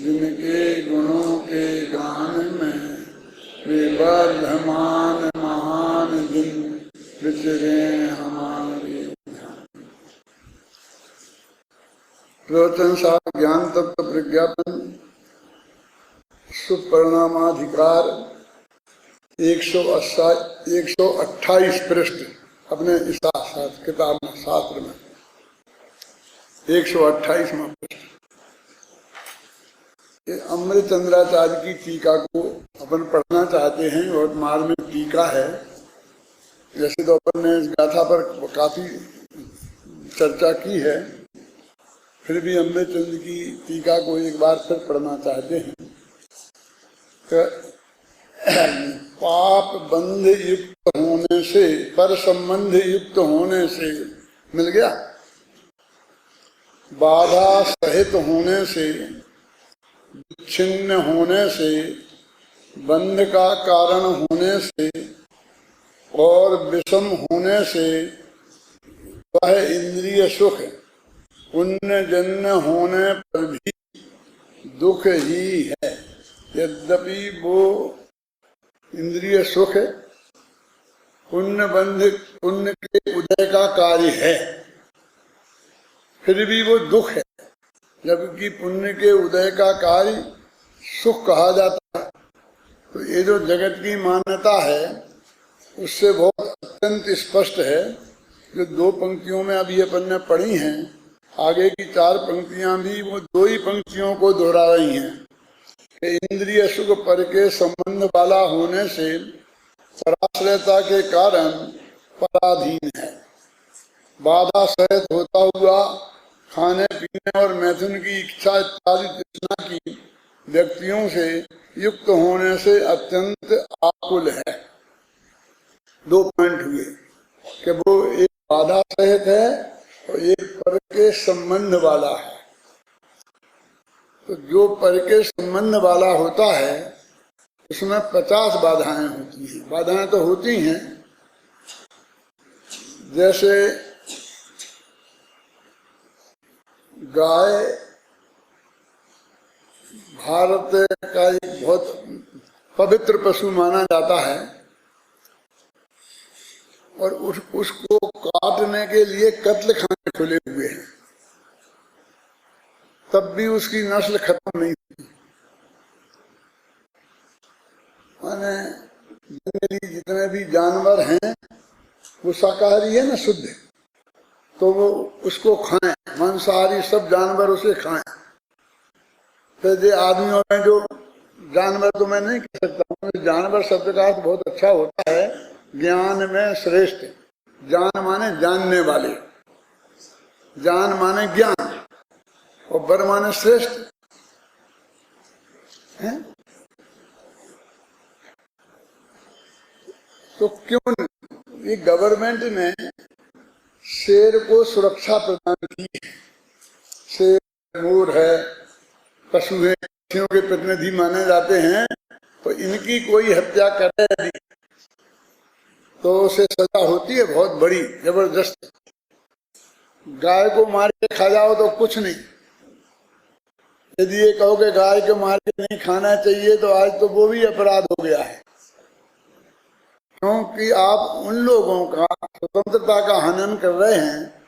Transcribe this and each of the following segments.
जिनके गुणों के गान में वे वर्धमान महान जिन विचरे हमारे। प्रवचन सार ज्ञान तत्व प्रज्ञापन सुपरिणामाधिकार 128 पृष्ठ अपने इस किताब में, शास्त्र में 128वां पृष्ठ। ये अमृतचंद्राचार्य की टीका को अपन पढ़ना चाहते हैं और मार्ग में टीका है। जैसे तो अपन ने इस गाथा पर काफी चर्चा की है, फिर भी अमृतचंद्र की टीका को एक बार फिर पढ़ना चाहते हैं। पाप बंध युक्त होने से, पर संबंध युक्त होने से मिल गया, बाधा सहित होने से, विच्छिन्न होने से, बंध का कारण होने से और विषम होने से वह इंद्रिय सुख पुण्य जन्य होने पर भी दुख ही है। यद्यपि वो इंद्रिय सुख पुण्य के उदय का कार्य है, फिर भी वो दुख है। जबकि पुण्य के उदय का कार्य सुख कहा जाता है। तो ये जो जगत की मान्यता है उससे बहुत अत्यंत स्पष्ट है। जो 2 पंक्तियों में अभी अपन ने पढ़ी हैं, आगे की 4 पंक्तियां भी वो 2 ही पंक्तियों को दोहरा रही हैं। इंद्रिय सुख पर के संबंध वाला होने से पराश्रयता के कारण पराधीन है। बाधा सहित होता हुआ खाने पीने और मैथुन की इच्छा इत्यादि तृष्णा की व्यक्तियों से युक्त होने से अत्यंत आकुल है। 2 पॉइंट हुए कि वो एक बाधा सहित है और एक पर के संबंध वाला है। तो जो पर के संबंध वाला होता है उसमें 50 बाधाएं होती हैं। बाधाएं तो होती हैं, जैसे गाय भारत का एक बहुत पवित्र पशु माना जाता है और उसको काटने के लिए कत्ल खाने खुले हुए हैं, तब भी उसकी नस्ल खत्म नहीं हुई। माने जंगली जितने भी जानवर हैं वो शाकाहारी है ना, शुद्ध, तो वो उसको खाएं, मांसाहारी सब जानवर उसे खाएं। फिर ये आदमियों में जो जानवर, तो मैं नहीं कह सकता, जानवर शब्द का अर्थ बहुत अच्छा होता है, ज्ञान में श्रेष्ठ। जान माने जानने वाले, जान माने ज्ञान और बर माने श्रेष्ठ है। तो क्यों ये गवर्नमेंट ने शेर को सुरक्षा प्रदान की है। शेर मोर है, पशु है, पक्षियों के प्रतिनिधि माने जाते हैं, तो इनकी कोई हत्या करे तो उसे सजा होती है बहुत बड़ी, जबरदस्त। गाय को मार के खा जाओ तो कुछ नहीं। यदि ये कहो कि गाय को मार के नहीं खाना चाहिए तो आज तो वो भी अपराध हो गया है, क्योंकि आप उन लोगों का स्वतंत्रता का हनन कर रहे हैं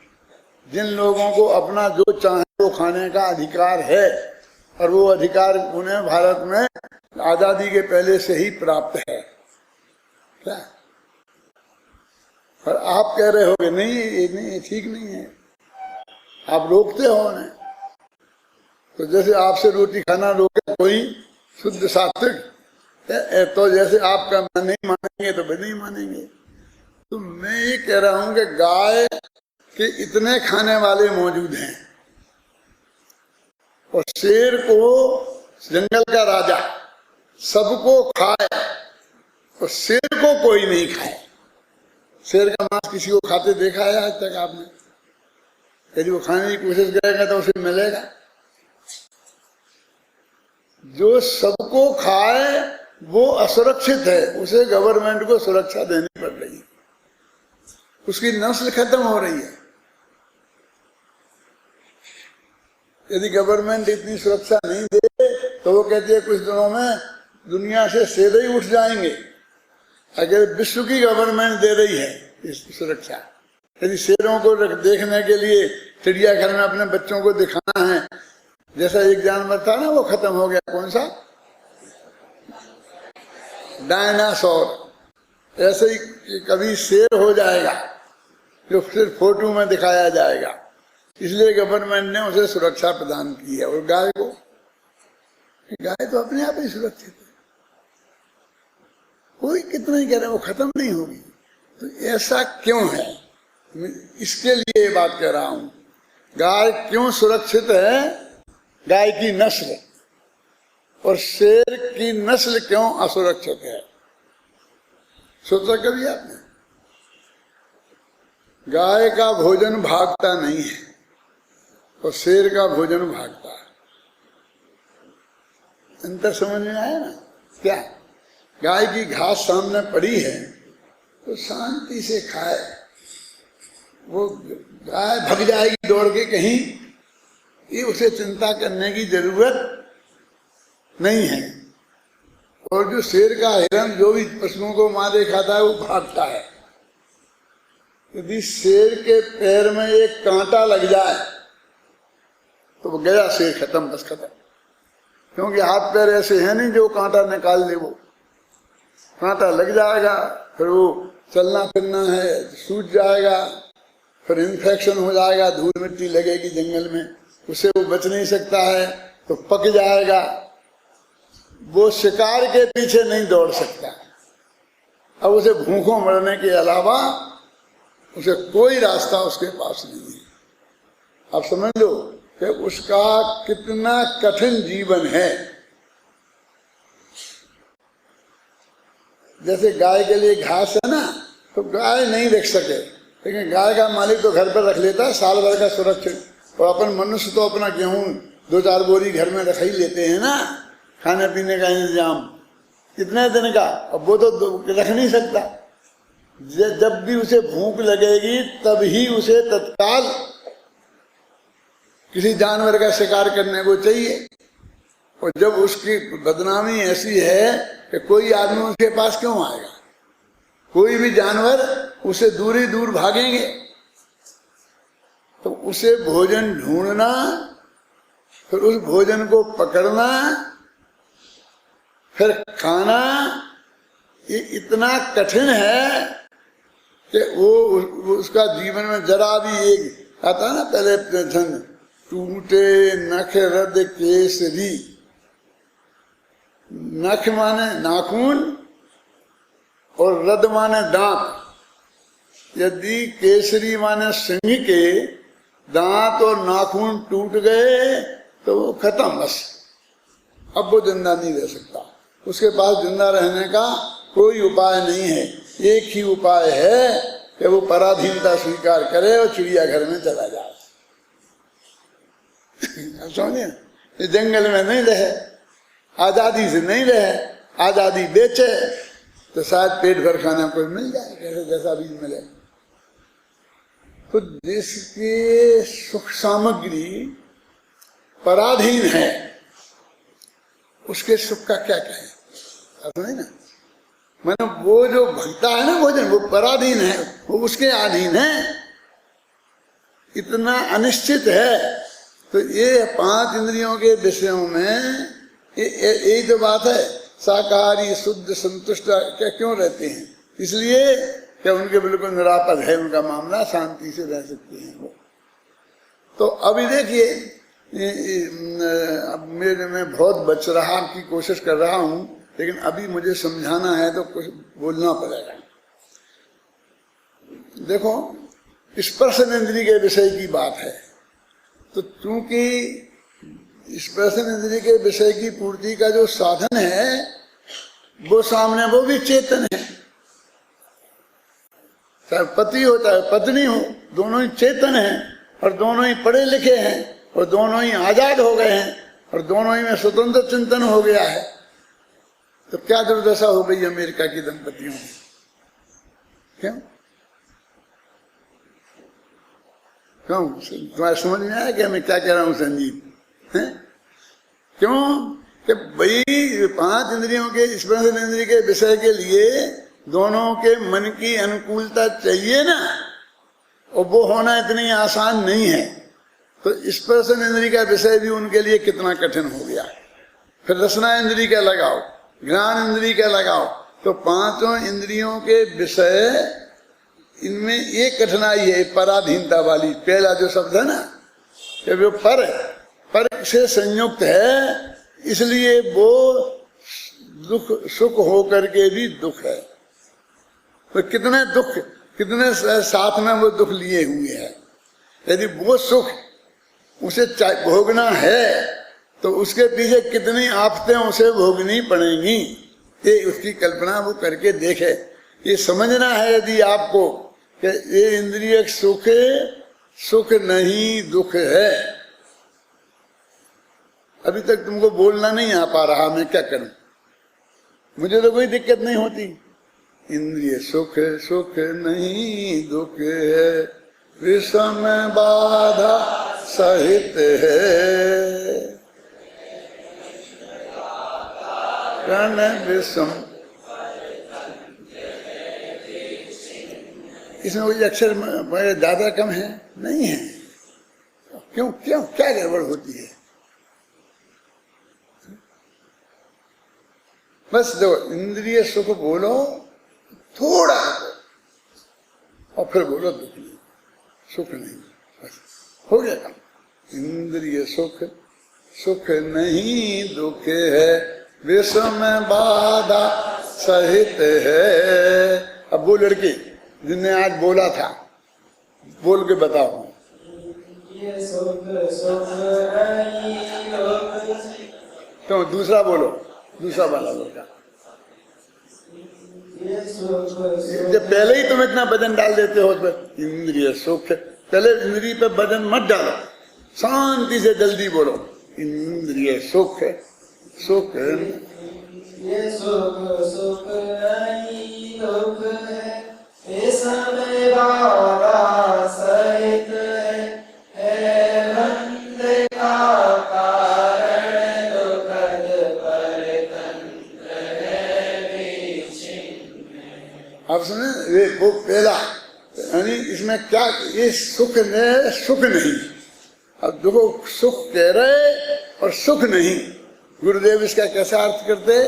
जिन लोगों को अपना जो चाहे वो खाने का अधिकार है, और वो अधिकार उन्हें भारत में आजादी के पहले से ही प्राप्त है। क्या? और आप कह रहे होगे नहीं ये नहीं, ठीक नहीं है, आप रोकते हो उन्हें। तो जैसे आपसे रोटी खाना रोके कोई शुद्ध सात्विक, तो जैसे आपका नहीं मानेंगे तो भी नहीं मानेंगे। तो मैं ये कह रहा हूं कि गाय के इतने खाने वाले मौजूद हैं और शेर को जंगल का राजा सबको खाए और शेर को कोई नहीं खाए। शेर का मांस किसी को खाते देखा है आज तक आपने? यदि वो खाने की कोशिश करेगा तो उसे मिलेगा। जो सबको खाए वो असुरक्षित है, उसे गवर्नमेंट को सुरक्षा देनी पड़ रही है, उसकी नस्ल खत्म हो रही है। यदि गवर्नमेंट इतनी सुरक्षा नहीं दे तो वो कहती है कुछ दिनों में दुनिया से शेर ही उठ जाएंगे। अगर विश्व की गवर्नमेंट दे रही है इस सुरक्षा, यदि शेरों को देखने के लिए चिड़ियाघर में अपने बच्चों को दिखाना है, जैसा एक जानवर था ना वो खत्म हो गया, कौन सा, डायनासोर, ऐसे ही कभी शेर हो जाएगा जो सिर्फ फोटो में दिखाया जाएगा। इसलिए गवर्नमेंट ने उसे सुरक्षा प्रदान की है। और गाय को, गाय तो अपने आप ही सुरक्षित है, कोई कितना ही कह रहे वो खत्म नहीं होगी। तो ऐसा क्यों है, इसके लिए बात कर रहा हूं। गाय क्यों सुरक्षित है, गाय की नस्ल, और शेर की नस्ल क्यों असुरक्षित है, सोचा कभी आपने? गाय का भोजन भागता नहीं है और शेर का भोजन भागता है। अंतर समझ में आया ना? क्या गाय की घास सामने पड़ी है तो शांति से खाए, वो गाय भग जाएगी दौड़ के कहीं, ये उसे चिंता करने की जरूरत नहीं है। और जो शेर का हिरण जो भी पशुओं को मारे खाता है वो भागता है। यदि शेर के पैर में एक कांटा लग जाए तो वो गया, शेर खत्म, बस खत्म। क्योंकि हाथ पैर ऐसे हैं नहीं जो कांटा निकाल ले, वो कांटा लग जाएगा, फिर वो चलना फिरना है सूज जाएगा, फिर इन्फेक्शन हो जाएगा, धूल मिट्टी लगेगी जंगल में, उससे वो बच नहीं सकता है, तो पक जाएगा। वो शिकार के पीछे नहीं दौड़ सकता। अब उसे भूखों मरने के अलावा उसे कोई रास्ता उसके पास नहीं है। आप समझ लो कि उसका कितना कठिन जीवन है। जैसे गाय के लिए घास है ना, तो गाय नहीं रख सके, लेकिन गाय का मालिक तो घर पर रख लेता है साल भर का सुरक्षित। और अपन मनुष्य तो अपना गेहूं 2-4 बोरी घर में रख ही लेते हैं ना, खाने पीने का इंतजाम कितने दिन का, अब वो तो रख नहीं सकता। जब भी उसे भूख लगेगी तब ही उसे तत्काल किसी जानवर का शिकार करने को चाहिए। और जब उसकी बदनामी ऐसी है कि कोई आदमी उसके पास क्यों आएगा, कोई भी जानवर उसे दूर ही दूर भागेंगे। तो उसे भोजन ढूंढना, फिर उस भोजन को पकड़ना, फिर खाना, ये इतना कठिन है कि वो उसका जीवन में जरा भी एक आता है ना, पहले धन टूटे नख रद केसरी, नख माने नाखून और रद माने दांत। यदि केसरी माने सिंह के दांत और नाखून टूट गए तो वो खत्म, बस अब वो जिंदा नहीं रह सकता। उसके पास जिंदा रहने का कोई उपाय नहीं है। एक ही उपाय है कि वो पराधीनता स्वीकार करे और चिड़ियाघर में चला जाए। समझे? जंगल में नहीं रहे, आजादी से नहीं रहे, आजादी बेचे तो शायद पेट भर खाना कोई मिल जाए, कैसे जैसा भी मिले। तो जिसके सुख सामग्री पराधीन है उसके सुख का क्या कहें? नहीं ना, मैंने वो जो भगता है ना भोजन, वो पराधीन है, वो उसके अधीन है, इतना अनिश्चित है। तो ये 5 इंद्रियों के विषयों में यही तो बात है। शाकाहारी शुद्ध संतुष्ट क्या क्यों रहते हैं? इसलिए कि उनके बिल्कुल निरापद है उनका मामला, शांति से रह सकते हैं वो। तो अभी देखिए, अब मैं बहुत बच रहा की कोशिश कर रहा हूं, लेकिन अभी मुझे समझाना है तो कुछ बोलना पड़ेगा। देखो, स्पर्शन इंद्रिय के विषय की बात है, तो चूंकि स्पर्शन इंद्रिय के विषय की पूर्ति का जो साधन है वो सामने वो भी चेतन है, चाहे पति हो चाहे पत्नी हो, दोनों ही चेतन हैं और दोनों ही पढ़े लिखे हैं और दोनों ही आजाद हो गए हैं और दोनों ही में स्वतंत्र चिंतन हो गया है। तो क्या दुर्दशा हो गई अमेरिका की दंपतियों की? क्यों क्यों तुम्हारे समझ में आया कि मैं क्या कह रहा हूं संजीव? हैं क्यों? कि भाई 5 इंद्रियों के स्पर्श इंद्रिय के विषय के लिए दोनों के मन की अनुकूलता चाहिए ना, और वो होना इतनी आसान नहीं है। तो स्पर्श इंद्रिय का विषय भी उनके लिए कितना कठिन हो गया। फिर रसना इंद्रिय का लगाओ, ज्ञान इंद्रिय का लगाओ, तो 5 इंद्रियों के विषय इनमें एक कठिनाई है, पराधीनता वाली। पहला जो शब्द है ना कि वो पर से संयुक्त है, इसलिए वो दुख सुख हो करके भी दुख है। तो कितने दुख, कितने साथ में वो दुख लिए हुए हैं। यदि वो सुख उसे भोगना है तो उसके पीछे कितनी आफतें उसे भोगनी पड़ेंगी, ये उसकी कल्पना वो करके देखे। ये समझना है यदि आपको कि ये इंद्रिय सुख नहीं दुख है। अभी तक तुमको बोलना नहीं आ पा रहा, मैं क्या करूं? मुझे तो कोई दिक्कत नहीं होती। इंद्रिय सुख नहीं दुख है, विषम बाधा सहित है, कर्ण विषम। इसमें कोई अक्षर ज्यादा कम है? नहीं है। क्यों क्यों क्या गड़बड़ होती है? बस देखो, इंद्रिय सुख बोलो थोड़ा, और फिर बोलो दुख नहीं, सुख नहीं, बस हो गया काम। इंद्रिय सुख नहीं दुख है, विषम बाधा सहित है। अब वो लड़की जिनने आज बोला था, बोल के बताओ। तो दूसरा बोलो, दूसरा वाला लड़का। जब पहले ही तुम इतना वजन डाल देते हो उसमें, इंद्रिय सुख, पहले इंद्रिय पे वजन मत डालो, शांति से जल्दी बोलो। इंद्रिय सुख सुख ये सुख नहीं दुख है, इसमें बाधा सहित है बंधे का कारण, दुखद परतंत्र है विच्छिन्न। अब सुने, ये वो पहला यानी इसमें क्या, ये सुख नहीं। अब देखो, सुख कह रहे और सुख नहीं। गुरुदेव इसका कैसा अर्थ करते?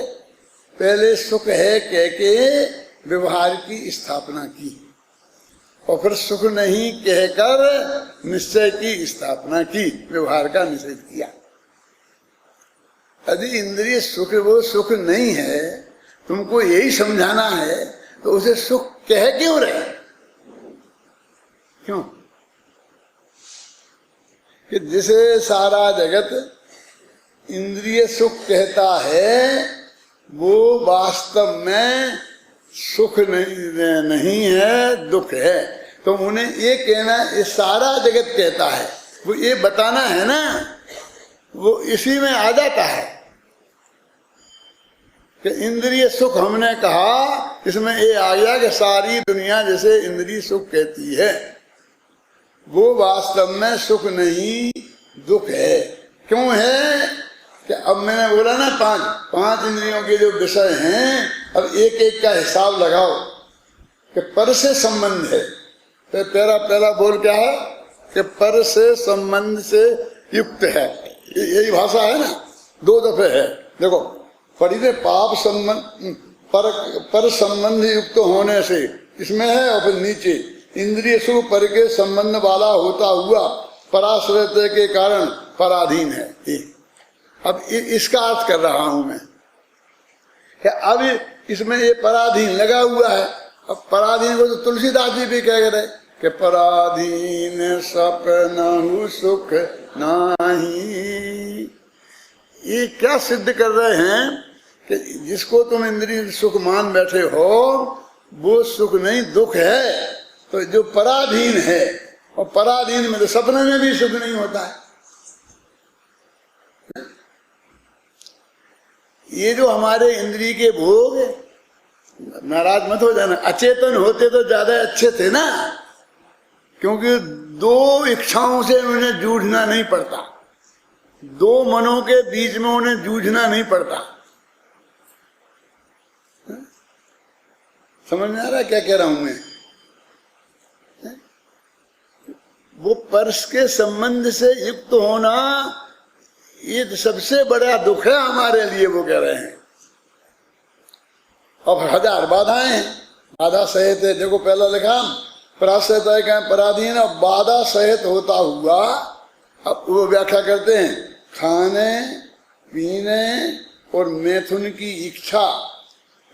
पहले सुख है कह के व्यवहार की स्थापना की, और फिर सुख नहीं कहकर निश्चय की स्थापना की, व्यवहार का निषेध किया। यदि इंद्रिय सुख वो सुख नहीं है, तुमको यही समझाना है, तो उसे सुख कह क्यों रहे? क्यों? कि जिसे सारा जगत इंद्रिय सुख कहता है, वो वास्तव में सुख नहीं है, दुख है। तो उन्हें ये कहना, ये सारा जगत कहता है, वो ये बताना है ना, वो इसी में आ जाता है कि इंद्रिय सुख हमने कहा, इसमें ये आ गया कि सारी दुनिया जैसे इंद्रिय सुख कहती है, वो वास्तव में सुख नहीं दुख है। क्यों है? कि अब मैंने बोला ना, पांच इंद्रियों के जो विषय हैं, अब एक एक का हिसाब लगाओ कि पर से संबंध है। तो तेरा पहला बोल क्या है कि पर से संबंध से युक्त है। यही भाषा है ना, 2 दफे है। देखो, पढ़ी ने पाप संबंध पर संबंध युक्त होने से, इसमें है, और फिर नीचे इंद्रिय सुख पर के संबंध वाला होता हुआ पराश्रय के कारण पराधीन है। अब इसका अर्थ कर रहा हूं मैं कि अब इसमें ये पराधीन लगा हुआ है। अब पराधीन को तो तुलसीदास जी भी कह रहे कि पराधीन सपनहु सुख नाही। ये क्या सिद्ध कर रहे हैं कि जिसको तुम इंद्रिय सुख मान बैठे हो, वो सुख नहीं दुख है। तो जो पराधीन है, और पराधीन में तो सपने में भी सुख नहीं होता है। ये जो हमारे इंद्रिय के भोग, नाराज मत हो जाना, अचेतन होते तो ज्यादा अच्छे थे ना, क्योंकि 2 इच्छाओं से उन्हें जूझना नहीं पड़ता। दो मनों के बीच में उन्हें जूझना नहीं पड़ता। समझ में आ रहा है क्या कह रहा हूं मैं? वो परस के संबंध से युक्त होना ये सबसे बड़ा दुख है हमारे लिए, वो कह रहे हैं। अब 1000 बाधाएं हैं, बाधा सहित है। देखो पहला लिखा परासहित है क्या पराधीन, अब बाधा सहित होता हुआ। अब वो व्याख्या करते हैं खाने पीने और मैथुन की इच्छा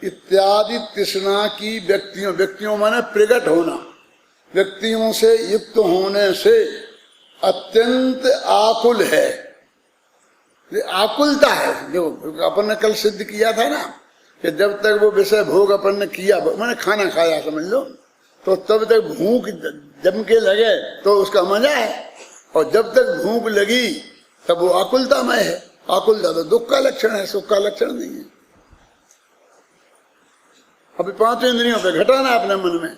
इत्यादि तृष्णा की व्यक्तियों माने प्रकट होना, व्यक्तियों से युक्त होने से अत्यंत आकुल है। ये आकुलता है जो अपन ने कल सिद्ध किया था ना कि जब तक वो विषय भोग अपन ने किया, मैंने खाना खाया समझ लो, तो तब तक भूख जम के लगे तो उसका मजा है, और जब तक भूख लगी तब वो आकुलतामय है। आकुलता तो दुख का लक्षण है, सुख का लक्षण नहीं है। अभी 5 इंद्रियों पे घटाना अपने मन में,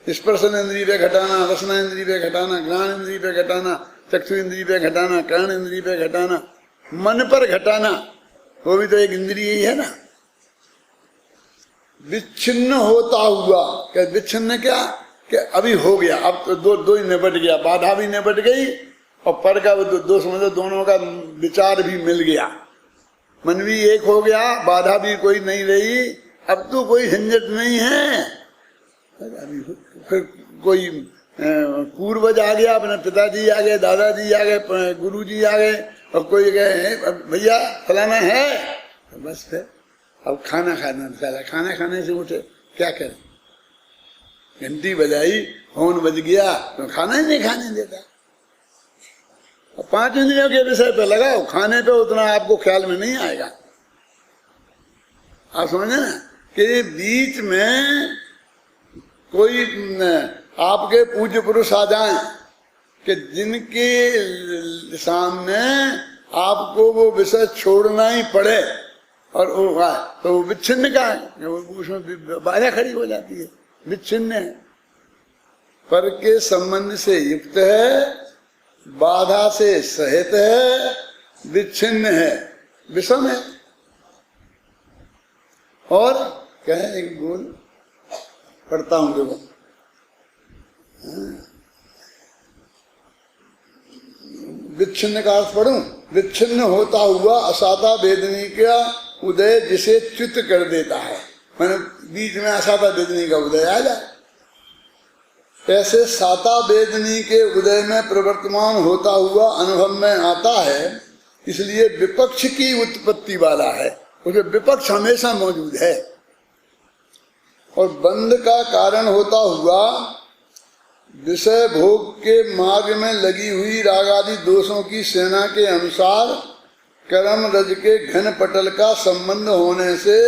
स्पर्शन इंद्रिय पे घटाना, रसना इंद्रिय पे घटाना, ज्ञान इंद्रिय पे घटाना, चक्षु इंद्रिय पे घटाना, कर्ण इंद्रिय पे घटाना, मन पर घटाना, वो भी तो एक इंद्रिय ही है ना। विच्छिन्न होता हुआ, क्या विच्छिन्न क्या कि अभी हो गया, अब तो दो ही निपट गया, बाधा भी निपट गई और पर का दो समझो दोनों का विचार भी मिल गया, मन भी एक हो गया, बाधा भी कोई नहीं रही, अब तो कोई झंझट नहीं है। अभी फिर कोई पूर्वज आ गया, अपने पिताजी आ गए, दादाजी आ गए, गुरुजी आ गए, और कोई गए भैया फलाना है, बस फिर अब खाना खाने से उठे, क्या करें, घंटी बजाई, फोन बज गया तो खाना ही नहीं खाने देता। अब 5 इंद्रियों के विषय पे लगाओ, खाने पे उतना आपको ख्याल में नहीं आएगा। आप समझे ना कि बीच में कोई आपके पूज्य पुरुष आ जाएं कि जिनके सामने आपको वो विषय छोड़ना ही पड़े और वो तो वो विच्छिन्न का है, उसमें बाधा खड़ी हो जाती है, विच्छिन्न है, पर के संबंध से युक्त है, बाधा से सहित है, विच्छिन्न है, विषम है। और क्या है, एक बोल पढ़ता हूं देखो, विच्छिन्न का अर्थ पढ़ूं, विच्छिन्न होता हुआ असाता वेदनी का उदय जिसे च्युत कर देता है, मैंने बीच में असाता वेदनी का उदय आ जाए, ऐसे साता वेदनी के उदय में प्रवर्तमान होता हुआ अनुभव में आता है, इसलिए विपक्ष की उत्पत्ति वाला है, उसमें विपक्ष हमेशा मौजूद है। और बंध का कारण होता हुआ विषय भोग के मार्ग में लगी हुई रागादि दोषों की सेना के अनुसार कर्म रज के घन पटल का संबंध होने से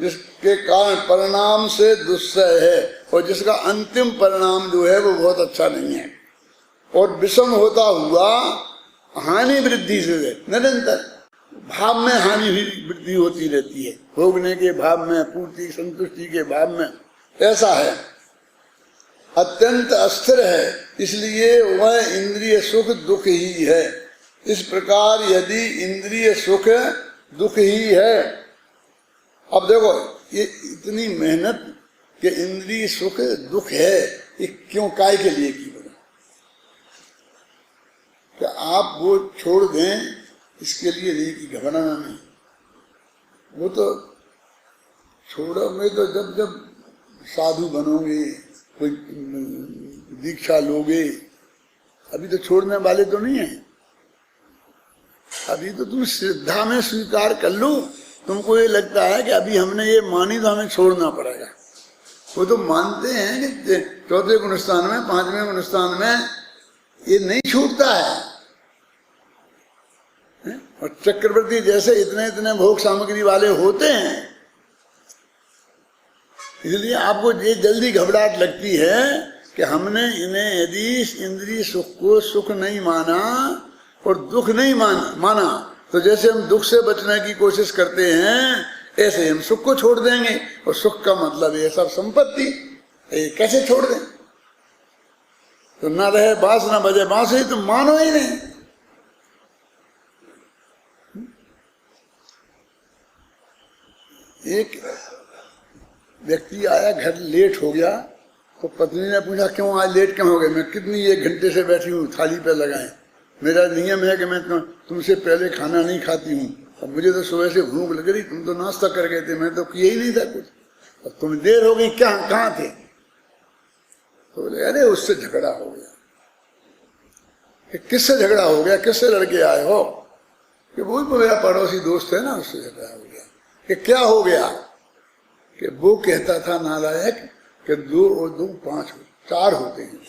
जिसके कारण परिणाम से दुस्सह है, और जिसका अंतिम परिणाम जो है वो बहुत अच्छा नहीं है। और विषम होता हुआ हानि वृद्धि से निरंतर भाव में हानि भी वृद्धि होती रहती है, भोगने के भाव में, पूर्ति संतुष्टि के भाव में, ऐसा है, अत्यंत अस्थिर है, इसलिए वह इंद्रिय सुख दुख ही है। इस प्रकार यदि इंद्रिय सुख दुख ही है, अब देखो ये इतनी मेहनत कि इंद्रिय सुख दुख है, ये क्यों, काय के लिए की बना, कि आप वो छोड़ दें इसके लिए नहीं कि घबराना नहीं, वो तो छोड़ोगे तो जब जब साधु बनोगे, कोई दीक्षा लोगे, अभी तो छोड़ने वाले तो नहीं है, अभी तो तुम श्रद्धा में स्वीकार कर लो, तुमको ये लगता है कि अभी हमने ये मानी तो हमें छोड़ना पड़ेगा। वो तो मानते हैं कि 4वें गुणस्थान में, 5वें गुणस्थान में ये नहीं छूटता है। और चक्रवर्ती जैसे इतने इतने भोग सामग्री वाले होते हैं, इसलिए आपको ये जल्दी घबराहट लगती है कि हमने इन्हें यदि इंद्रिय सुख को सुख नहीं माना और दुख नहीं माना तो जैसे हम दुख से बचने की कोशिश करते हैं, ऐसे हम सुख को छोड़ देंगे, और सुख का मतलब ये सब संपत्ति, ये कैसे छोड़ दें, तो ना रहे बांस ना बजे बांसुरी, तो मानो ही नहीं, एक व्यक्ति आया, घर लेट हो गया, तो पत्नी ने पूछा क्यों आज लेट क्यों हो गए? मैं कितनी 1 घंटे से बैठी हूँ, थाली पे लगाए। मेरा नियम है कि मैं तुमसे पहले खाना नहीं खाती हूँ। अब मुझे तो सुबह से भूख लग रही, तुम तो नाश्ता कर गए थे, मैं तो किया ही नहीं था कुछ। अब तुम देर हो गई, क्या कहाँ थे? तो बोले अरे उससे झगड़ा हो गया। कि किससे झगड़ा हो गया, किससे लड़के आए हो? कि वो मेरा पड़ोसी दोस्त है ना, उससे झगड़ा हो गया। कि क्या हो गया? कि वो कहता था नालायक कि 2 और 2 5 4 होते हैं।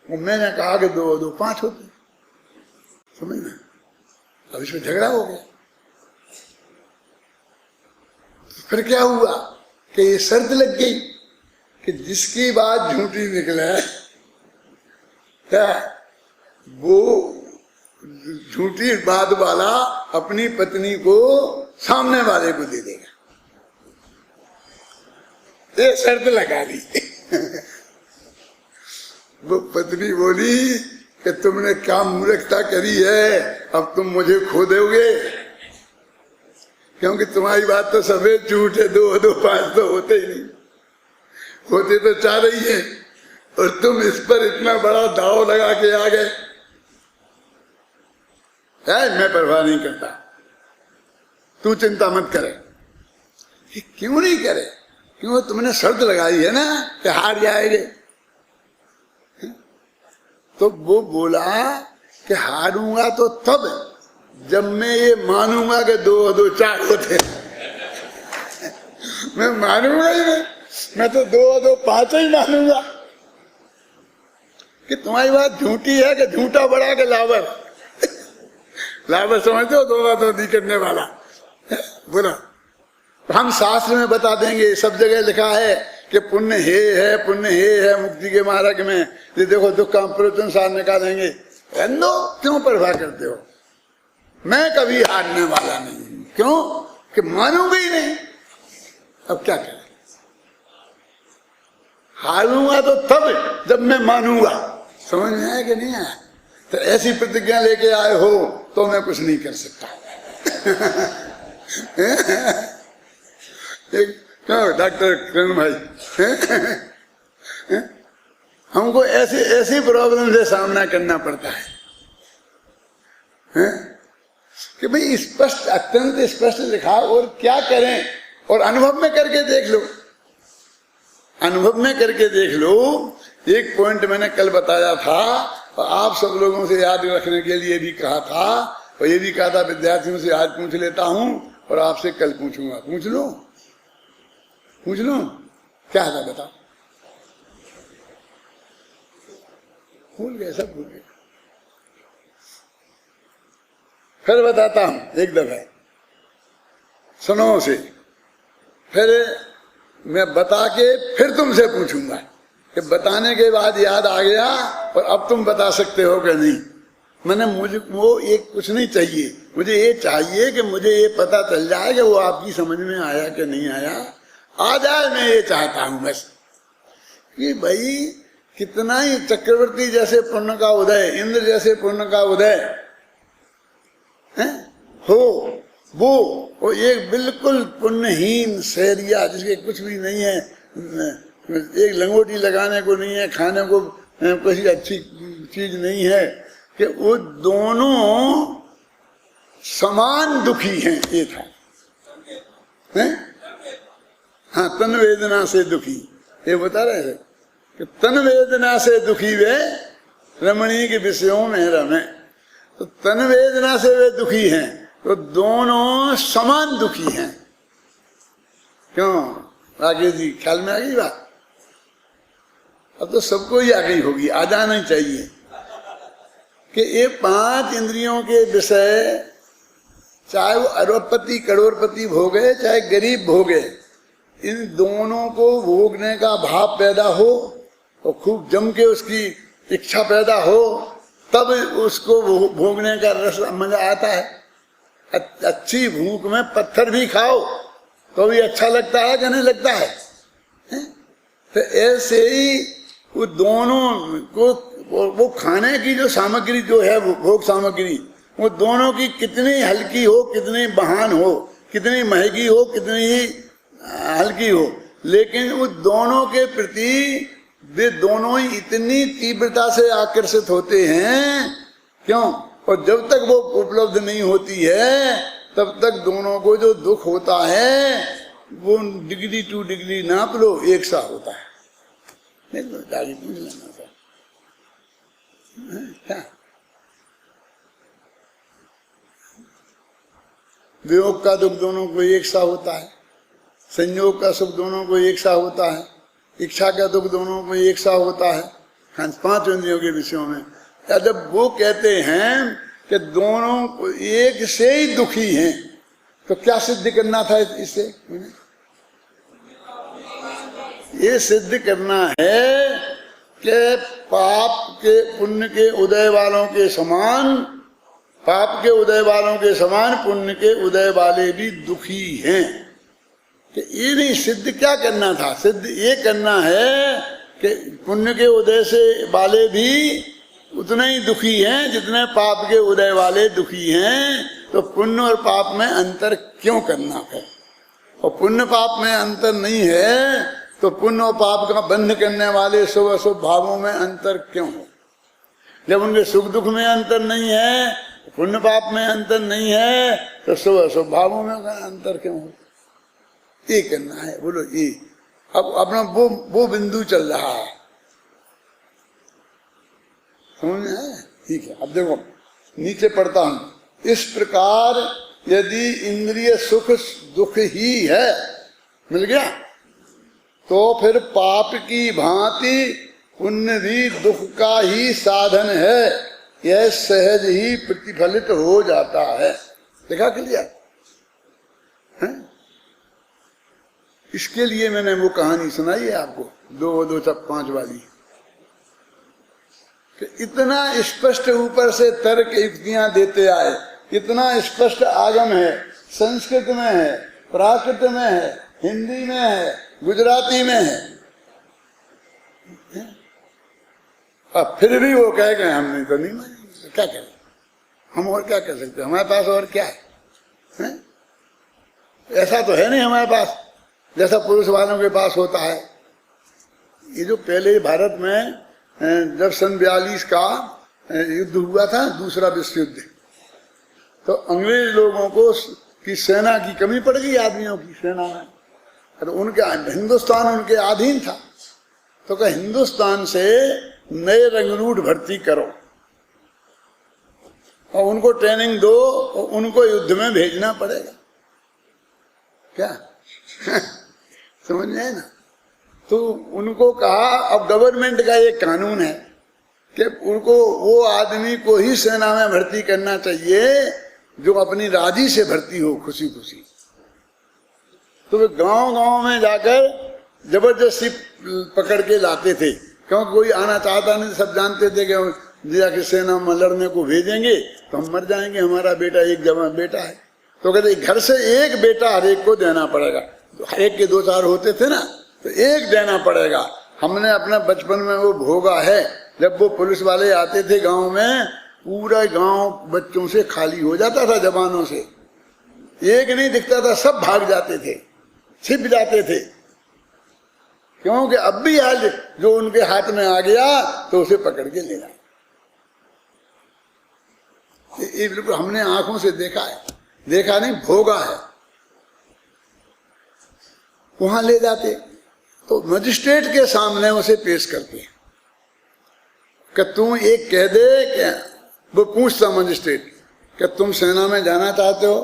वो मैंने कहा कि 2 और 2 5 होते हैं। समझ में? अब इसमें झगड़ा हो गया। फिर क्या हुआ कि ये शर्त लग गई कि जिसकी बात झूठी निकले क्या वो झूठी बात वाला अपनी पत्नी को सामने वाले को दे देगा। ये शर्त लगा ली। वो पत्नी बोली कि तुमने क्या मूर्खता करी है, अब तुम मुझे खो दोगे, क्योंकि तुम्हारी बात तो सफेद झूठ है। 2 और 2 5 तो होते ही नहीं, होते तो 4 ही है, और तुम इस पर इतना बड़ा दाव लगा के आ गए। मैं परवाह नहीं करता, तू चिंता मत करे। क्यों नहीं करे? क्यों? तुमने शर्त लगाई है ना कि हार जाएंगे। तो वो बोला कि हारूंगा तो तब जब मैं ये मानूंगा कि 2 और 2 4 होते। मैं मानूंगा ही नहीं, मैं तो 2 और 2 5 ही मानूंगा। कि तुम्हारी बात झूठी है कि झूठा बड़ा के लावर। लावर समझते हो? 2 बातों नहीं करने वाला। बोला हम शास्त्र में बता देंगे, सब जगह लिखा है कि पुण्य है, पुण्य है मुक्ति के मार्ग में। ये देखो दुख का प्रवचन सार निकालेंगे। दो क्यों परवाह करते हो? मैं कभी हारने वाला नहीं। क्यों? कि मानूंगा ही नहीं। अब क्या करें? हारूंगा तो तब जब मैं मानूंगा। समझ में आया कि नहीं आया? तो ऐसी प्रतिज्ञा लेके आए हो तो मैं कुछ नहीं कर सकता। डॉक्टर किरण भाई, हमको ऐसे ऐसी प्रॉब्लम से सामना करना पड़ता है कि भाई स्पष्ट, अत्यंत स्पष्ट लिखा, और क्या करें? और अनुभव में करके देख लो, अनुभव में करके देख लो। एक पॉइंट मैंने कल बताया था और आप सब लोगों से याद रखने के लिए भी कहा था, और ये भी कहा था विद्यार्थियों से आज पूछ लेता हूं और आपसे कल पूछूंगा। पूछ लो, पूछ लो, क्या था बताओ? भूल गए, सब भूल गए। फिर बताता हूं एक दफा, सुनो से, फिर मैं बता के फिर तुमसे पूछूंगा कि बताने के बाद याद आ गया और अब तुम बता सकते हो कि नहीं। मैंने मुझे वो एक कुछ नहीं चाहिए, मुझे ये चाहिए कि मुझे ये पता चल जाए कि वो आपकी समझ में आया कि नहीं आया। आ जाए, मैं ये चाहता हूं बस कि भाई कितना ही चक्रवर्ती जैसे पुण्य का उदय, इंद्र जैसे पुण्य का उदय हो, वो एक बिल्कुल पुण्यहीन शहरिया जिसके कुछ भी नहीं है, एक लंगोटी लगाने को नहीं है, खाने को कोई अच्छी चीज नहीं है, कि वो दोनों समान दुखी हैं। ये था हाँ, तन वेदना से दुखी, ये बता रहे थे कि तन वेदना से दुखी वे रमणी के विषयों में रमे। तो तन वेदना से वे दुखी हैं, तो दोनों समान दुखी हैं। क्यों राकेश जी, ख्याल में आ गई बात? अब तो सबको ही आ गई होगी, आ जाना ही चाहिए कि ये 5 इंद्रियों के विषय, चाहे वो अरबपति करोड़पति भोगे चाहे गरीब भोगे, इन दोनों को भोगने का भाव पैदा हो और खूब जम के उसकी इच्छा पैदा हो, तब उसको भोगने का रस मजा आता है। अच्छी भूख में पत्थर भी खाओ तो भी अच्छा लगता है कि नहीं लगता है? तो ऐसे ही वो दोनों को, वो खाने की जो सामग्री जो है, वो भोग सामग्री, वो दोनों की कितनी हल्की हो, कितनी बहान हो, कितनी महंगी हो, कितनी ही हल्की हो, लेकिन उस दोनों के प्रति वे दोनों ही इतनी तीव्रता से आकर्षित होते हैं। क्यों? और जब तक वो उपलब्ध नहीं होती है तब तक दोनों को जो दुख होता है वो डिग्री टू डिग्री नाप लो, एक सा होता है। नहीं तो दाढ़ी पूछ लेना था क्या? वियोग का दुख दोनों को एक सा होता है, संयोग का सुख दोनों को एक सा होता है, इच्छा का दुख दोनों को एक सा होता है। हाँ, 5 इंद्रियों के विषयों में जब वो कहते हैं कि दोनों एक से ही दुखी हैं, तो क्या सिद्ध करना था इससे? ये सिद्ध करना है कि पाप के पुण्य के उदय वालों के समान, पाप के उदय वालों के समान पुण्य के उदय वाले भी दुखी हैं। कि ये नहीं, सिद्ध क्या करना था? सिद्ध ये करना है कि पुण्य के उदय से वाले भी उतने ही दुखी हैं जितने पाप के उदय वाले दुखी हैं। तो पुण्य और पाप में अंतर क्यों करना है? और पुण्य पाप में अंतर नहीं है तो पुण्य और पाप का बंध करने वाले शुभ अशुभ भावों में अंतर क्यों हो? जब उनके सुख दुख में अंतर नहीं है, पुण्य पाप में अंतर नहीं है, तो शुभ अशुभ भावों में अंतर क्यों हो? ये करना है। बोलो ये अब अपना वो बिंदु चल रहा है, समझ में है? ठीक है। अब देखो नीचे पढ़ता हूं। इस प्रकार यदि इंद्रिय सुख दुख ही है, मिल गया, तो फिर पाप की भांति पुण्य भी दुख का ही साधन है, यह सहज ही प्रतिफलित हो जाता है। देखा क्लियर है? इसके लिए मैंने वो कहानी सुनाई है आपको, 2-5 वाली। कि इतना स्पष्ट ऊपर से तर्क युक्तियां देते आए, इतना स्पष्ट आगम है, संस्कृत में है, प्राकृत में है, हिंदी में है, गुजराती में है, अब फिर भी वो कह गए हमने तो नहीं मानी। क्या करें हम? और क्या कर सकते? हमारे पास और क्या है? ऐसा तो है नहीं हमारे पास जैसा पुरुष वालों के पास होता है। ये जो पहले भारत में जब सन 42 का युद्ध हुआ था, दूसरा विश्व युद्ध, तो अंग्रेज लोगों को की सेना की कमी पड़ गई, आदमियों की सेना में। तो उनके हिंदुस्तान उनके अधीन था, तो क्या हिंदुस्तान से नए रंगरूट भर्ती करो और उनको ट्रेनिंग दो और उनको युद्ध में भेजना पड़ेगा। क्या समझ में है ना? तो उनको कहा, अब गवर्नमेंट का ये कानून है कि उनको वो आदमी को ही सेना में भर्ती करना चाहिए जो अपनी राजी से भर्ती हो, खुशी खुशी। तो वे गांव-गांव में जाकर जबरदस्ती पकड़ के लाते थे, क्योंकि कोई आना चाहता नहीं। सब जानते थे कि जाके सेना में लड़ने को भेजेंगे तो हम मर जाएंगे, हमारा बेटा एक जवान बेटा है। तो कहते घर से एक बेटा हर एक को देना पड़ेगा। हर एक के 2-4 होते थे ना, तो एक देना पड़ेगा। हमने अपना बचपन में वो भोगा है, जब वो पुलिस वाले आते थे गांव में, पूरा गांव बच्चों से खाली हो जाता था, जवानों से। एक नहीं दिखता था, सब भाग जाते थे, छिप जाते थे। क्योंकि अब भी आज जो उनके हाथ में आ गया तो उसे पकड़ के ले जाए। ये बिल्कुल हमने आंखों से देखा है, देखा नहीं, भोगा है। वहां ले जाते तो मजिस्ट्रेट के सामने उसे पेश करते हैं कि तुम एक कह दे कि वो पूछता मजिस्ट्रेट कि तुम सेना में जाना चाहते हो?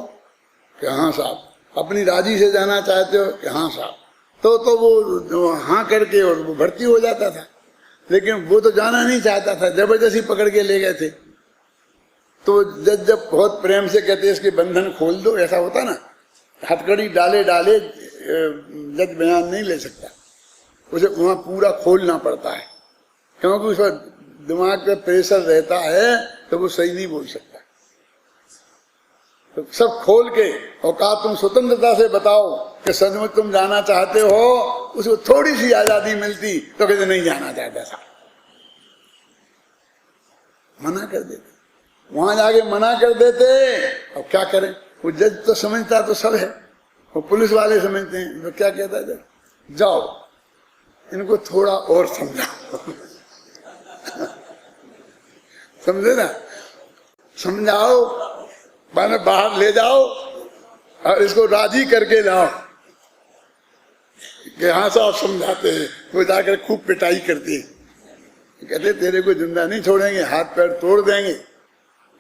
कि हाँ साहब। अपनी राजी से जाना चाहते हो? कि हाँ साहब। तो वो हाँ करके और वो भर्ती हो जाता था। लेकिन वो तो जाना नहीं चाहता था, जबरदस्ती पकड़ के ले गए थे। तो जब बहुत प्रेम से कहते इसके बंधन खोल दो, ऐसा होता ना, हथकड़ी डाले डाले जज बयान नहीं ले सकता, उसे वहां पूरा खोलना पड़ता है, क्योंकि उसका दिमाग पे प्रेशर रहता है तो वो सही नहीं बोल सकता। तो सब खोल के और कहा तुम स्वतंत्रता से बताओ कि सचमुच तुम जाना चाहते हो। उसको थोड़ी सी आजादी मिलती तो कहते नहीं जाना चाहता साहब, मना कर देते। वहां जाके मना कर देते। अब क्या करें, वो जज तो समझता तो सब है, वो पुलिस वाले समझते हैं। तो क्या कहता है, जाओ इनको थोड़ा और समझाओ। समझे ना, समझाओ माने बाहर ले जाओ और इसको राजी करके लाओ कि हाँ साहब समझाते हैं। वो जाकर खूब पिटाई करती है, कहते तेरे को जिंदा नहीं छोड़ेंगे, हाथ पैर तोड़ देंगे।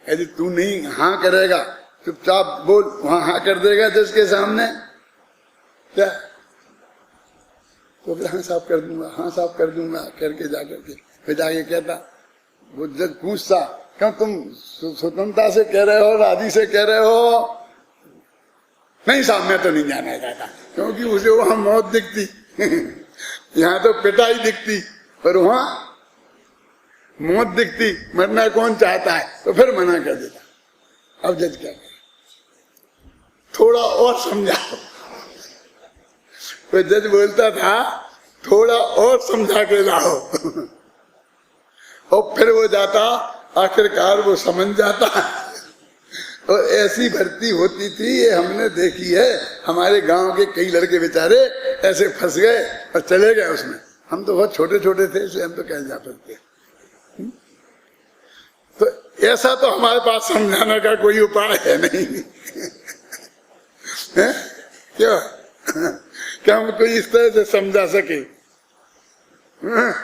यदि तू नहीं हाँ करेगा, चुपचाप बोल, वहां हाँ कर देगा जिसके सामने क्या, तो फिर हाँ साफ कर दूंगा, हाँ साफ कर दूंगा करके जाकर के फिर जाके कहता, वो जज पूछता क्यों तुम स्वतंत्रता से कह रहे हो, राजी से कह रहे हो? नहीं साहब मैं तो नहीं जाना चाहता, क्योंकि उसे वहां मौत दिखती। यहाँ तो पिटाई दिखती और वहां मौत दिखती, मरना कौन चाहता है, तो फिर मना कर देता। अब जज क्या करे, थोड़ा और समझाओ। तो जज बोलता था थोड़ा और समझा के लाओ। और फिर वो जाता, आखिरकार वो समझ जाता। और ऐसी भर्ती होती थी, ये हमने देखी है। हमारे गांव के कई लड़के बेचारे ऐसे फंस गए और चले गए उसमें। हम तो बहुत छोटे छोटे थे, इसलिए हम तो कैसे जा सकते। तो ऐसा तो हमारे पास समझाने का कोई उपाय है नहीं। है? क्यों क्या हम कोई इस तरह से समझा सके?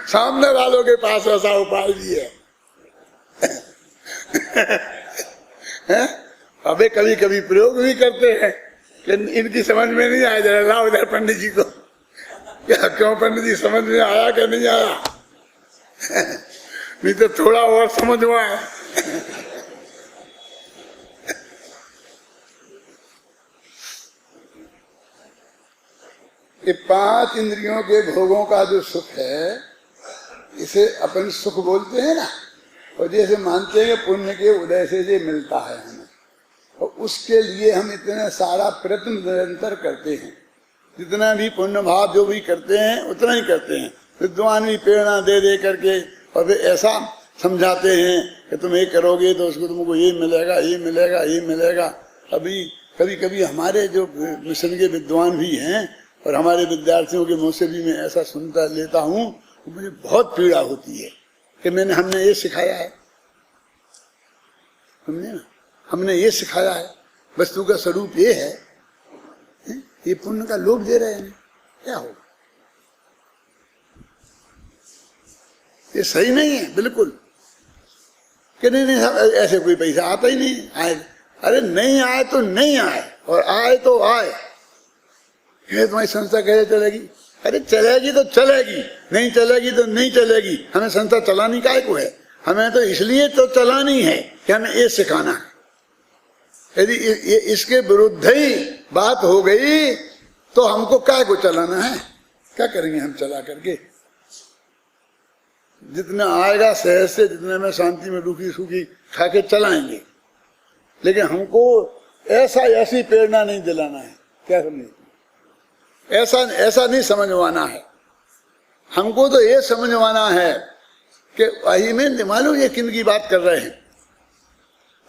सामने वालों के पास ऐसा उपाय भी है। अबे कभी कभी प्रयोग भी करते हैं कि इनकी समझ में नहीं आया, जरा लाओ इधर पंडित जी को। क्या क्यों पंडित जी, समझ में आया कि नहीं आया? नहीं तो थोड़ा और समझवा है। ये 5 इंद्रियों के भोगों का जो सुख है, इसे अपन सुख बोलते हैं ना। और जैसे मानते हैं पुण्य के उदय से ये मिलता है हमें, और उसके लिए हम इतना सारा प्रयत्न निरंतर करते हैं। जितना भी पुण्य भाव जो भी करते हैं उतना ही करते हैं। विद्वान भी प्रेरणा दे दे करके और फिर ऐसा समझाते हैं कि तुम ये करोगे तो उसको तुमको ये मिलेगा, ये मिलेगा, ये मिलेगा। अभी कभी कभी हमारे जो मिशन के विद्वान भी हैं और हमारे विद्यार्थियों के मुँह से भी मैं ऐसा सुनता लेता हूँ, मुझे बहुत पीड़ा होती है कि हमने ये सिखाया है, समझे ना, हमने ये सिखाया है, वस्तु का स्वरूप ये है, ये पुण्य का लोभ दे रहे हैं, क्या होगा? ये सही नहीं है बिल्कुल। कि नहीं ऐसे कोई पैसा आता ही नहीं आए। अरे नहीं आए तो नहीं आए, और आए तो आए। तुम्हारी संस्था कैसे चलेगी? अरे चलेगी तो चलेगी, नहीं चलेगी तो नहीं चलेगी। हमें संस्था चलानी काहे को है? हमें तो इसलिए तो चलानी है कि हमें ये सिखाना है। यदि इसके विरुद्ध ही बात हो गई तो हमको काहे को चलाना है? क्या करेंगे हम चला करके? जितना आएगा सहज से, जितने में शांति में रूखी सूखी खा के चलाएंगे, लेकिन हमको ऐसी प्रेरणा नहीं दिलाना है। क्या समझे? ऐसा नहीं समझवाना है हमको। तो ये समझवाना है कि वही में मालूम ये किन की बात कर रहे हैं,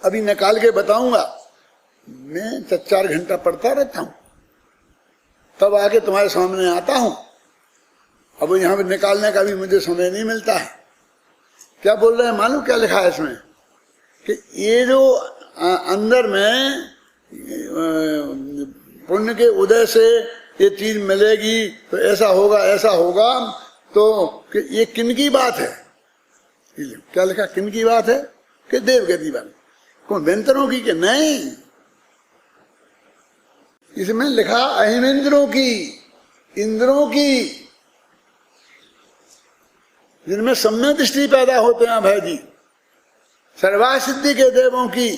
अभी निकाल के बताऊंगा। मैं 4 घंटा पढ़ता रहता हूं, तब आके तुम्हारे सामने आता हूं। अब यहाँ पे निकालने का भी मुझे समय नहीं मिलता है। क्या बोल रहे हैं मालूम? क्या लिखा है इसमें कि ये जो अंदर में पुण्य के उदय से ये चीज मिलेगी तो ऐसा होगा, ऐसा होगा। तो कि ये किन की बात है? क्या लिखा? किन की बात है? कि देवगति वाली कौन वेंतरों की? कि नहीं, इसमें लिखा अहिमेंद्रों की, इंद्रों की, जिनमें सम्यक दृष्टि पैदा होते हैं भाई जी, सर्वासिद्धि के देवों की,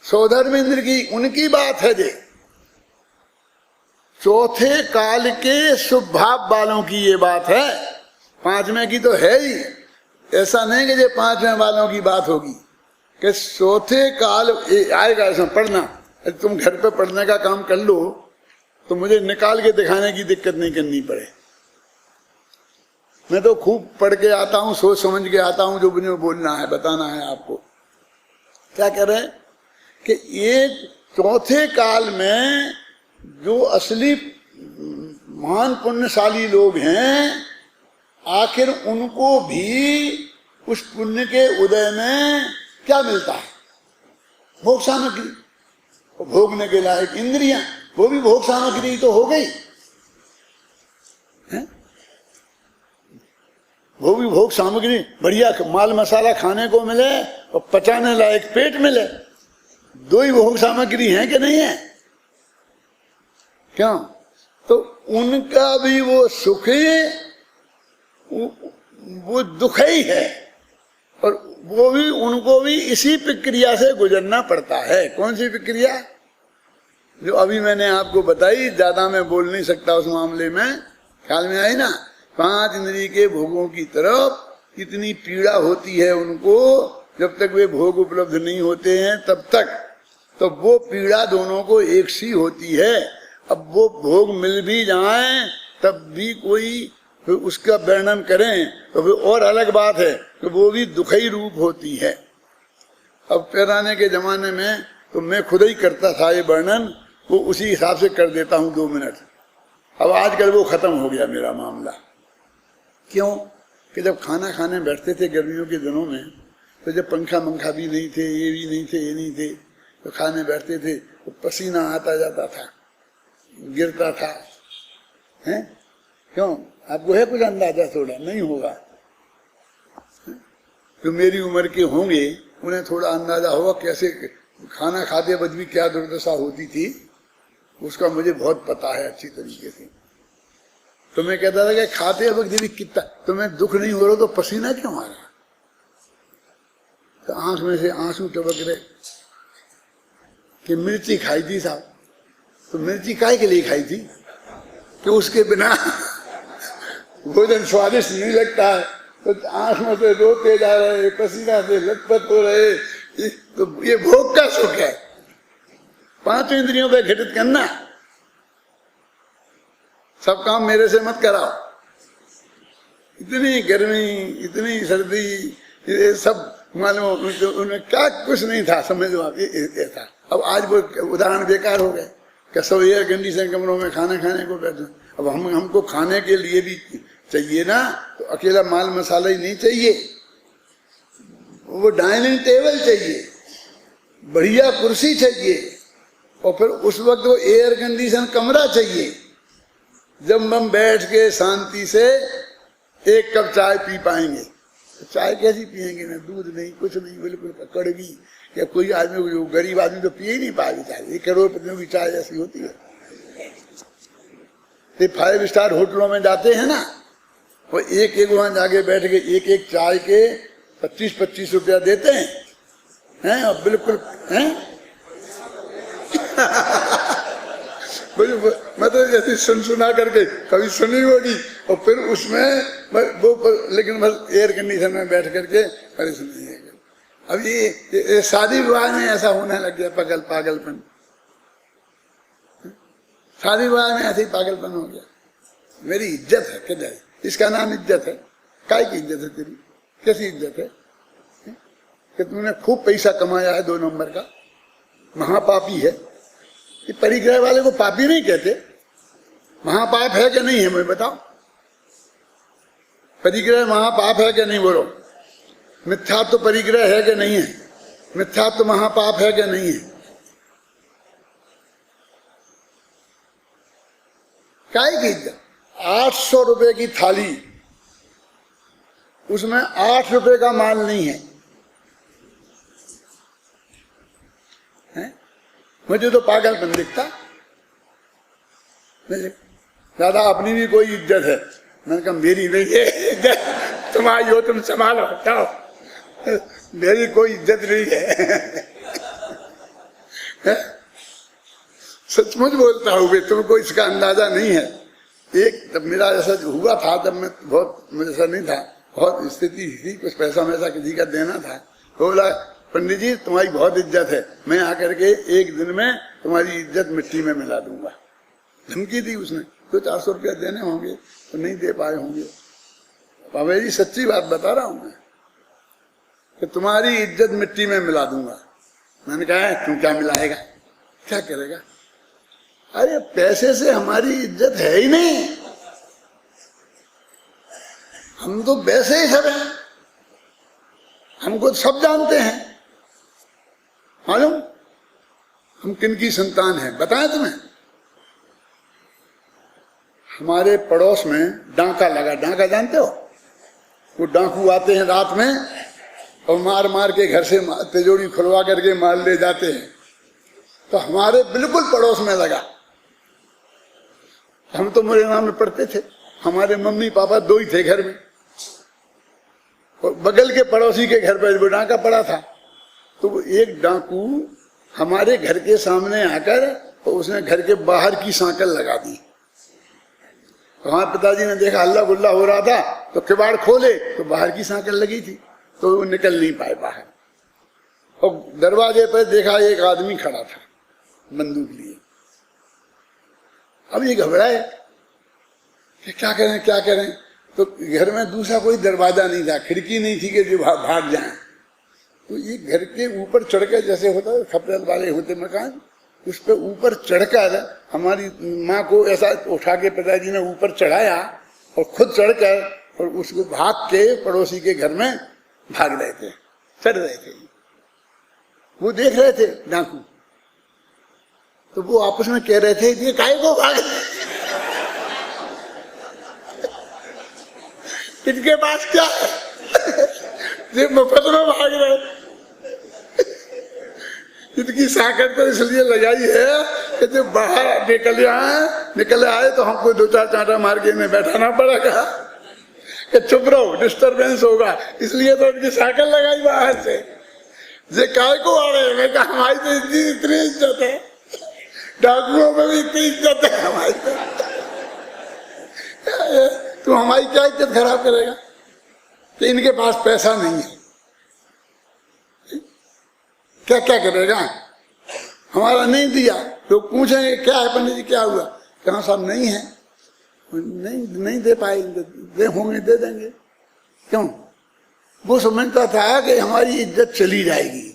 सौधर्म इंद्र की, उनकी बात है ये। चौथे काल के शुभ भाव वालों की ये बात है। 5वें की तो है ही। ऐसा नहीं कि ये 5वें वालों की बात होगी कि चौथे काल आएगा। ऐसा पढ़ना, तुम घर पे पढ़ने का काम कर लो तो मुझे निकाल के दिखाने की दिक्कत नहीं करनी पड़े। मैं तो खूब पढ़ के आता हूँ, सोच समझ के आता हूँ, जो मुझे बोलना है बताना है आपको। क्या कह रहे हैं कि ये चौथे काल में जो असली महान पुण्यशाली लोग हैं, आखिर उनको भी उस पुण्य के उदय में क्या मिलता है? भोग सामग्री, भोगने के लायक इंद्रियां, वो भी भोग सामग्री तो हो गई है? वो भी भोग सामग्री, बढ़िया माल मसाला खाने को मिले और पचाने लायक पेट मिले, दो ही भोग सामग्री हैं कि नहीं है? क्यों? तो उनका भी वो सुख वो दुख ही है, और वो भी उनको भी इसी प्रक्रिया से गुजरना पड़ता है। कौन सी प्रक्रिया? जो अभी मैंने आपको बताई, ज्यादा मैं बोल नहीं सकता उस मामले में, ख्याल में आई ना? 5 इंद्रिय के भोगों की तरफ इतनी पीड़ा होती है उनको, जब तक वे भोग उपलब्ध नहीं होते हैं तब तक, तो वो पीड़ा दोनों को एक सी होती है। अब वो भोग मिल भी जाएं तब भी कोई फिर उसका वर्णन करें तो फिर और अलग बात है कि वो भी दुखई रूप होती है। अब पहराने के जमाने में तो मैं खुद ही करता था ये वर्णन, वो उसी हिसाब से कर देता हूँ 2 मिनट। अब आजकल वो खत्म हो गया मेरा मामला। क्यों? कि जब खाना खाने बैठते थे गर्मियों के दिनों में, तो जब पंखा मंखा भी नहीं थे, ये भी नहीं थे, ये नहीं थे, तो खाने बैठते थे तो पसीना आता जाता था, गिरता था, हैं? क्यों? आपको है कुछ अंदाजा? थोड़ा नहीं होगा, जो मेरी उम्र के होंगे उन्हें थोड़ा अंदाजा होगा कैसे खाना खाते वक्त भी क्या दुर्दशा होती थी, उसका मुझे बहुत पता है अच्छी तरीके से। तो मैं कहता था कि खाते वक्त भी कितना तुम्हें दुख नहीं हो रहा तो पसीना क्यों आ रहा? तो आंख में से आंसू टपक रहे कि मिर्ची खाई थी साहब। तो मिर्ची काहे के लिए खाई थी? कि उसके बिना भोजन स्वादिष्ट नहीं लगता है, तो आंख में से रोते जा रहे, पसीना से लथपथ हो रहे, तो ये भोग का सुख है। 5 इंद्रियों पे घटित करना, सब काम मेरे से मत कराओ। इतनी गर्मी, इतनी सर्दी, ये सब मालूम उन्हें क्या कुछ नहीं था, समझ लो आप ये था। अब आज वो उदाहरण बेकार हो गए कि सब एयर कंडीशन कमरों में खाना खाने को बैठे। अब हमको खाने के लिए भी चाहिए ना, तो अकेला माल मसाला ही नहीं चाहिए, वो डाइनिंग टेबल चाहिए, बढ़िया कुर्सी चाहिए, और फिर उस वक्त वो एयर कंडीशन कमरा चाहिए, जब हम बैठ के शांति से 1 कप चाय पी पाएंगे। तो चाय कैसी पियेंगे? ना दूध नहीं, कुछ नहीं, बिल्कुल कड़वी। या कोई आदमी, जो गरीब आदमी तो पिए ही नहीं पाएगी चाय। 1 करोड़पतियों की चाय ऐसी होती है। तो 5 स्टार होटलों में जाते हैं ना, वो एक वहां जाके बैठ के एक चाय के 25-25 रुपया देते हैं, और बिल्कुल हैं मतलब जैसे सुना करके कभी सुनी होगी, और फिर उसमें वो लेकिन बस एयर कंडीशन में बैठ करके परेशानी है। अब ये शादी विवाह में ऐसा होने लग गया, पागलपन। शादी विवाह में ऐसे ही पागलपन हो गया। मेरी इज्जत है, क्या जाए, इसका नाम इज्जत है? काय की इज्जत है तेरी? कैसी इज्जत है? कि तुमने खूब पैसा कमाया है 2 नंबर का, महापापी है। ये परिग्रह वाले को पापी नहीं कहते, महापाप है कि नहीं है मुझे बताओ? परिग्रह महापाप है कि नहीं? बोलो। मिथ्यात्व तो परिग्रह है कि नहीं है? मिथ्यात्व तो महापाप है कि नहीं है? काय की इज्जत? 800 रुपए की थाली, उसमें 8 रुपए का माल नहीं है, हैं? मुझे तो पागलपन दिखता। दादा अपनी भी कोई इज्जत है। मैंने कहा मेरी नहीं है इज्जत, तुम्हारी हो, तुम संभालो, जाओ, मेरी कोई इज्जत नहीं है। सचमुच बोलता हूँ, तुमको इसका अंदाजा नहीं है। एक तब मेरा ऐसा हुआ था, जब मैं बहुत, मुझे ऐसा नहीं था, बहुत स्थिति थी, कुछ पैसा वैसा किसी का देना था, तो बोला पंडित जी तुम्हारी बहुत इज्जत है, मैं आकर के 1 दिन में तुम्हारी इज्जत मिट्टी में मिला दूंगा। धमकी दी उसने। तो 400 रुपया देने होंगे तो नहीं दे पाए होंगे। बाबा जी सच्ची बात बता रहा हूं मैं, कि तुम्हारी इज्जत मिट्टी में मिला दूंगा। मैंने कहा तू क्या मिलाएगा? क्या करेगा? अरे पैसे से हमारी इज्जत है ही नहीं, हम तो वैसे ही सब हैं, हमको सब जानते हैं। मालूम हम किनकी संतान हैं बताएं तुम्हें? हमारे पड़ोस में डांका लगा, डांका जानते हो? वो डाकू आते हैं रात में और मार मार के घर से तिजोरी खुलवा करके माल ले जाते हैं। तो हमारे बिल्कुल पड़ोस में लगा। हम तो मुरैना में पढ़ते थे, हमारे मम्मी पापा दो ही थे घर में, और बगल के पड़ोसी के घर पर वो डांका पड़ा था। तो वो एक डाकू हमारे घर के सामने आकर और उसने घर के बाहर की सांकल लगा दी। हमारे पिताजी ने देखा हल्ला गुल्ला हो रहा था, तो किवाड़ खोले तो बाहर की सांकल लगी थी, तो वो निकल नहीं पाए बाहर। और दरवाजे पर देखा एक आदमी खड़ा था बंदूक लिए। अब ये घबराए कि क्या करें क्या करें। तो घर में दूसरा कोई दरवाजा नहीं था, खिड़की नहीं थी कि जो भाग जाए। तो ये घर के ऊपर चढ़कर, जैसे होता है खपरेल वाले होते मकान, उस पर ऊपर चढ़कर हमारी माँ को ऐसा उठा के पिताजी ने ऊपर चढ़ाया और खुद चढ़कर और उसको भाग के पड़ोसी के घर में भाग रहे थे, चढ़ रहे थे। वो देख रहे थे डाकू, तो वो आपस में कह रहे थे ये काहे को भाग इनके पास क्या है, ये मुफ्त में भाग रहे। इनकी साकत तो इसलिए लगाई है कि जब बाहर निकले आए तो हमको दो चार चांटा मार के इन्हें बैठाना पड़ेगा कि चुप रहो, डिस्टरबेंस होगा, इसलिए तो इनकी साकत लगाई बाहर से। ये काय को आ रहे हैं? मैं कहा हमारी तो इतनी इज्जत है, डाकुओं में भी इतनी इज्जत है हमारी। तो हमारी क्या इज्जत खराब करेगा कि इनके पास पैसा नहीं है, क्या क्या करेगा? हमारा नहीं दिया, लोग पूछेंगे क्या है पंडित जी क्या हुआ? कहाँ साहब नहीं है, नहीं दे पाए, दे होंगे दे देंगे। क्यों? वो समझता था कि हमारी इज्जत चली जाएगी।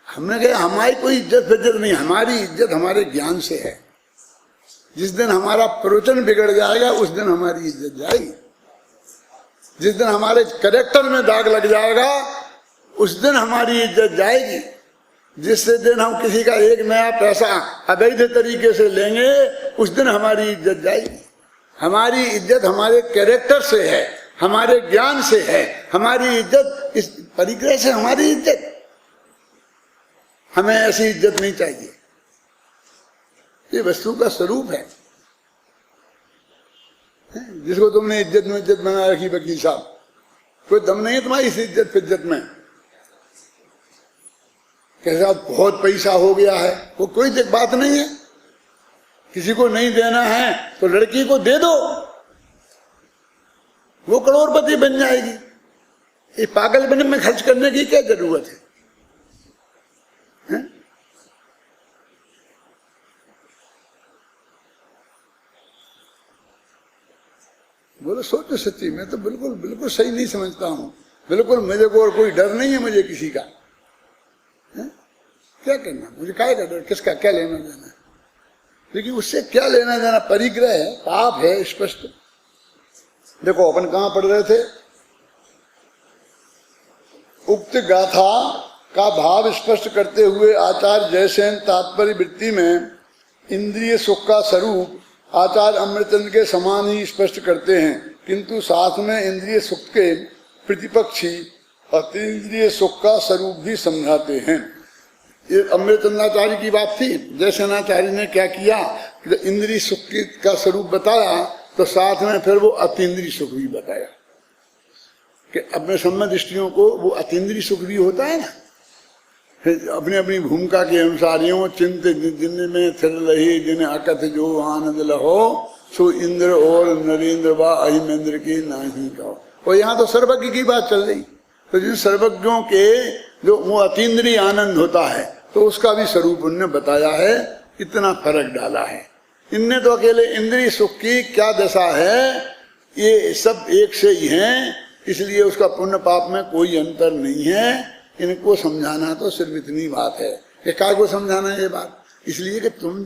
हमने कहा हमारी कोई इज्जत नहीं, हमारी इज्जत हमारे ज्ञान से है। जिस दिन हमारा प्रवचन बिगड़ जाएगा उस दिन हमारी इज्जत जाएगी। जिस दिन हमारे कैरेक्टर में दाग लग जाएगा उस दिन हमारी इज्जत जाएगी। जिस दिन हम किसी का एक नया पैसा अवैध तरीके से लेंगे उस दिन हमारी इज्जत जाएगी। हमारी इज्जत हमारे कैरेक्टर से है, हमारे ज्ञान से है। हमारी इज्जत इस परिग्रह से, हमारी इज्जत, हमें ऐसी इज्जत नहीं चाहिए। ये वस्तु का स्वरूप है। जिसको तुमने इज्जत में इज्जत बना रखी वकील साहब, कोई दम नहीं है तुम्हारी इस इज्जत फिज्जत में। कैसा बहुत पैसा हो गया है, वो कोई बात नहीं है। किसी को नहीं देना है तो लड़की को दे दो, वो करोड़पति बन जाएगी। ये पागलपन में खर्च करने की क्या जरूरत है? बोलो सोचो सच्ची, मैं तो बिल्कुल सही नहीं समझता हूँ। बिल्कुल मुझे को और कोई डर नहीं है मुझे किसी का। क्या करना मुझे, काय का डर, किसका क्या लेना देना? लेकिन उससे क्या लेना देना? परिग्रह है, पाप है स्पष्ट। देखो अपन कहाँ पढ़ रहे थे? उक्त गाथा का भाव स्पष्ट करते हुए आचार्य जयसेन तात्पर्य वृत्ति में इंद्रिय सुख का स्वरूप आचार्य अमृतचंद्र के समान ही स्पष्ट करते हैं, किंतु साथ में इंद्रिय सुख के प्रतिपक्षी अतीन्द्रिय सुख का स्वरूप भी समझाते हैं। ये अमृतचंद्राचार्य की बात थी। जयसेनाचार्य ने क्या किया, इंद्रिय सुख का स्वरूप बताया तो साथ में फिर वो अतीन्द्रिय सुख भी बताया कि अपने सम्य दृष्टियों को वो अतीन्द्रिय सुख भी होता है ना। फिर अपनी अपनी भूमिका के अनुसार यूं चिंत जिनमें थिर रही जिन्हें अकथ जो आनंद लहो सो इंद्र और नरेंद्र व अहिमेंद्र की नहीं कहो। और यहाँ तो सर्वज्ञ की बात चल रही। तो जिन सर्वज्ञों के जो वो अतीन्द्रिय आनंद होता है तो उसका भी स्वरूप उनने बताया है। इतना फर्क डाला है। इनने तो अकेले इंद्रिय सुख की क्या दशा है, ये सब एक से ही हैं, इसलिए उसका पुण्य पाप में कोई अंतर नहीं है। इनको समझाना तो सिर्फ इतनी बात है कि काय को समझाना ये बात। इसलिए कि तुम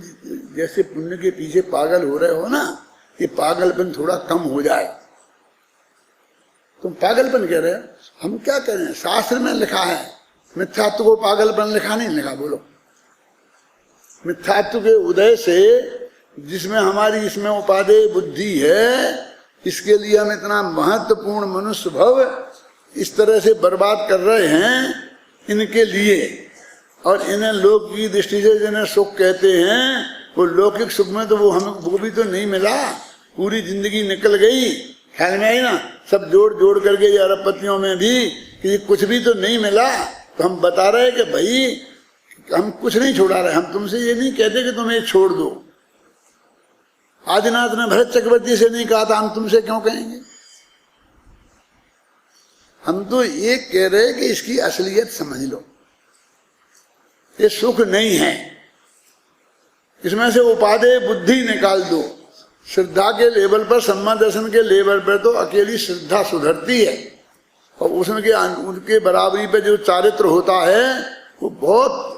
जैसे पुण्य के पीछे पागल हो रहे हो ना, ये पागलपन थोड़ा कम हो जाए। तुम पागलपन कह रहे हो, हम क्या करें? शास्त्र में लिखा है मिथ्यात्व को पागलपन, लिखा नहीं लिखा? बोलो। मिथ्यात्व के उदय से जिसमें हमारी इसमें उपादेय बुद्धि है, इसके लिए हम इतना महत्वपूर्ण मनुष्य भव इस तरह से बर्बाद कर रहे हैं इनके लिए। और इन्हें लोक की दृष्टि से जिन्हें सुख कहते हैं, वो लौकिक सुख में तो वो हमें वो भी तो नहीं मिला। पूरी जिंदगी निकल गई, ख्याल में आई ना, सब जोड़ जोड़ करके ये अरबपतियों में भी कि कुछ भी तो नहीं मिला। तो हम बता रहे कि भाई हम कुछ नहीं छोड़ा रहे, हम तुमसे ये नहीं कहते कि तुम ये छोड़ दो। आदिनाथ ने भरत चक्रवर्ती से नहीं कहा था, हम तुमसे क्यों कहेंगे? हम तो ये कह रहे कि इसकी असलियत समझ लो, ये सुख नहीं है, इसमें से उपादेय बुद्धि निकाल दो। श्रद्धा के लेवल पर, सम्मा दर्शन के लेवल पर तो अकेली श्रद्धा सुधरती है, और उसमें के उनके बराबरी पे जो चारित्र होता है वो बहुत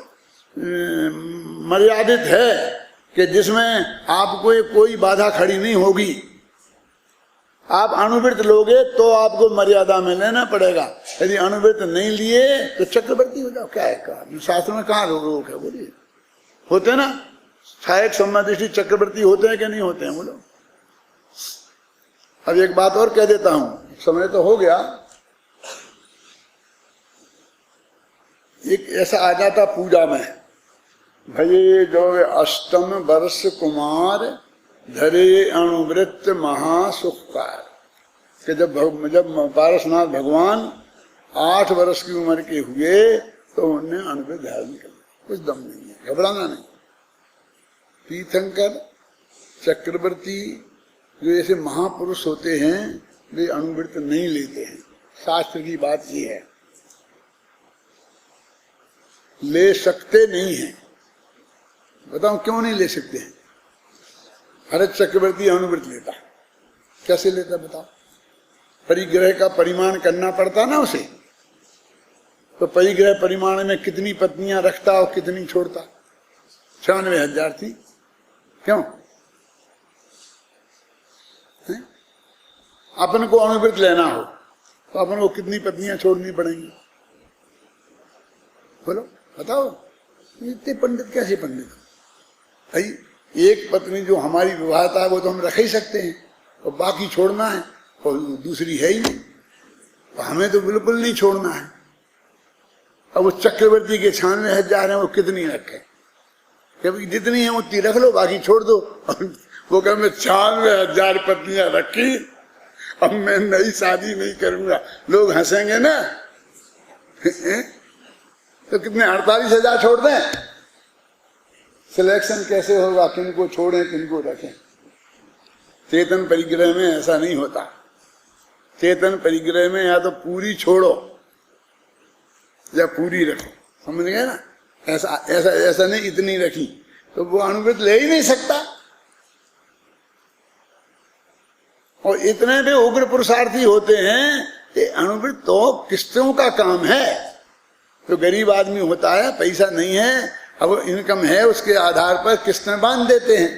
मर्यादित है, कि जिसमें आपको कोई बाधा खड़ी नहीं होगी। आप अनुवृत्त लोगे तो आपको मर्यादा में लेना पड़ेगा, यदि अनुवृत्त नहीं लिए तो चक्रवर्ती हो जाओ। क्या है कहा शास्त्र में? कहाँ रोक है? बोलिए। होते ना सहायक सम्मादृष्टि चक्रवर्ती होते हैं कि नहीं होते हैं? बोलो। अब एक बात और कह देता हूं, समय तो हो गया। एक ऐसा आ जाता पूजा में, भये जो अष्टम वर्ष कुमार धरे अणुवृत्त महासुखकार, कि जब पारसनाथ भगवान 8 वर्ष की उम्र के हुए तो उन्हें अणुवृत्त धारण कर लिया। कुछ दम नहीं है, घबराना नहीं। तीर्थंकर चक्रवर्ती जो ऐसे महापुरुष होते हैं वे अणुवृत्त नहीं लेते हैं। शास्त्र की बात ये है, ले सकते नहीं हैं। बताओ क्यों नहीं ले सकते हैं? भरत चक्रवर्ती अणुवृत्त लेता, कैसे लेता बताओ? परिग्रह का परिमाण करना पड़ता ना उसे, तो परिग्रह परिमाण में कितनी पत्नियां रखता और कितनी छोड़ता? 96,000 थी। क्यों? अपन को अणुवृत्त लेना हो तो अपन को कितनी पत्नियां छोड़नी पड़ेंगी? बोलो बताओ। इतने पंडित कैसे पंडित? भाई एक पत्नी जो हमारी विवाहता है वो तो हम रख ही सकते हैं, और बाकी छोड़ना है और दूसरी है ही नहीं, तो हमें तो बिल्कुल नहीं छोड़ना है। अब वो चक्रवर्ती के 96,000 है, वो कितनी रखे? कभी जितनी है उतनी रख लो, बाकी छोड़ दो। वो कह मैं 96,000 पत्नियां रखी, अब मैं नई शादी नहीं करूंगा, लोग हंसेंगे ना। तो कितने 48,000 छोड़ दें? सिलेक्शन कैसे होगा, किनको छोड़ें किनको रखें? चेतन परिग्रह में ऐसा नहीं होता। चेतन परिग्रह में या तो पूरी छोड़ो या पूरी रखो, समझ गए ना? ऐसा ऐसा ऐसा नहीं इतनी रखी तो वो अणुवृत्त ले ही नहीं सकता। और इतने भी उग्र पुरुषार्थी होते हैं कि अणुवृत्त तो किस्तों का काम है। तो गरीब आदमी होता है, पैसा नहीं है, अब इनकम है, उसके आधार पर किस्तें बांध देते हैं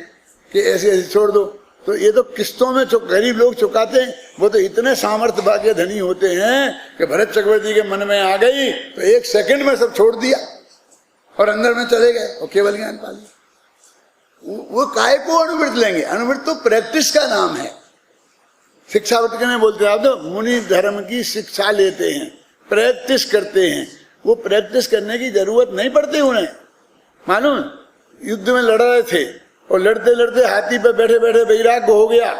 कि ऐसे ऐसे छोड़ दो। तो ये तो किस्तों में गरीब लोग चुकाते हैं। वो तो इतने सामर्थ्य भाग्य धनी होते हैं कि भरत चक्रवर्ती के मन में आ गई तो 1 सेकंड में सब छोड़ दिया और अंदर में चले गए और केवल ज्ञान पा लिया। वो काय को अणुवृत्त लेंगे? अणुवृत्त तो प्रैक्टिस का नाम है। शिक्षावट में बोलते हैं, आप तो मुनि धर्म की शिक्षा लेते हैं, प्रैक्टिस करते हैं। वो प्रैक्टिस करने की जरूरत नहीं पड़ती उन्हें। मालूम, युद्ध में लड़ रहे थे और लड़ते लड़ते हाथी पे बैठे बैठे वैराग्य हो गया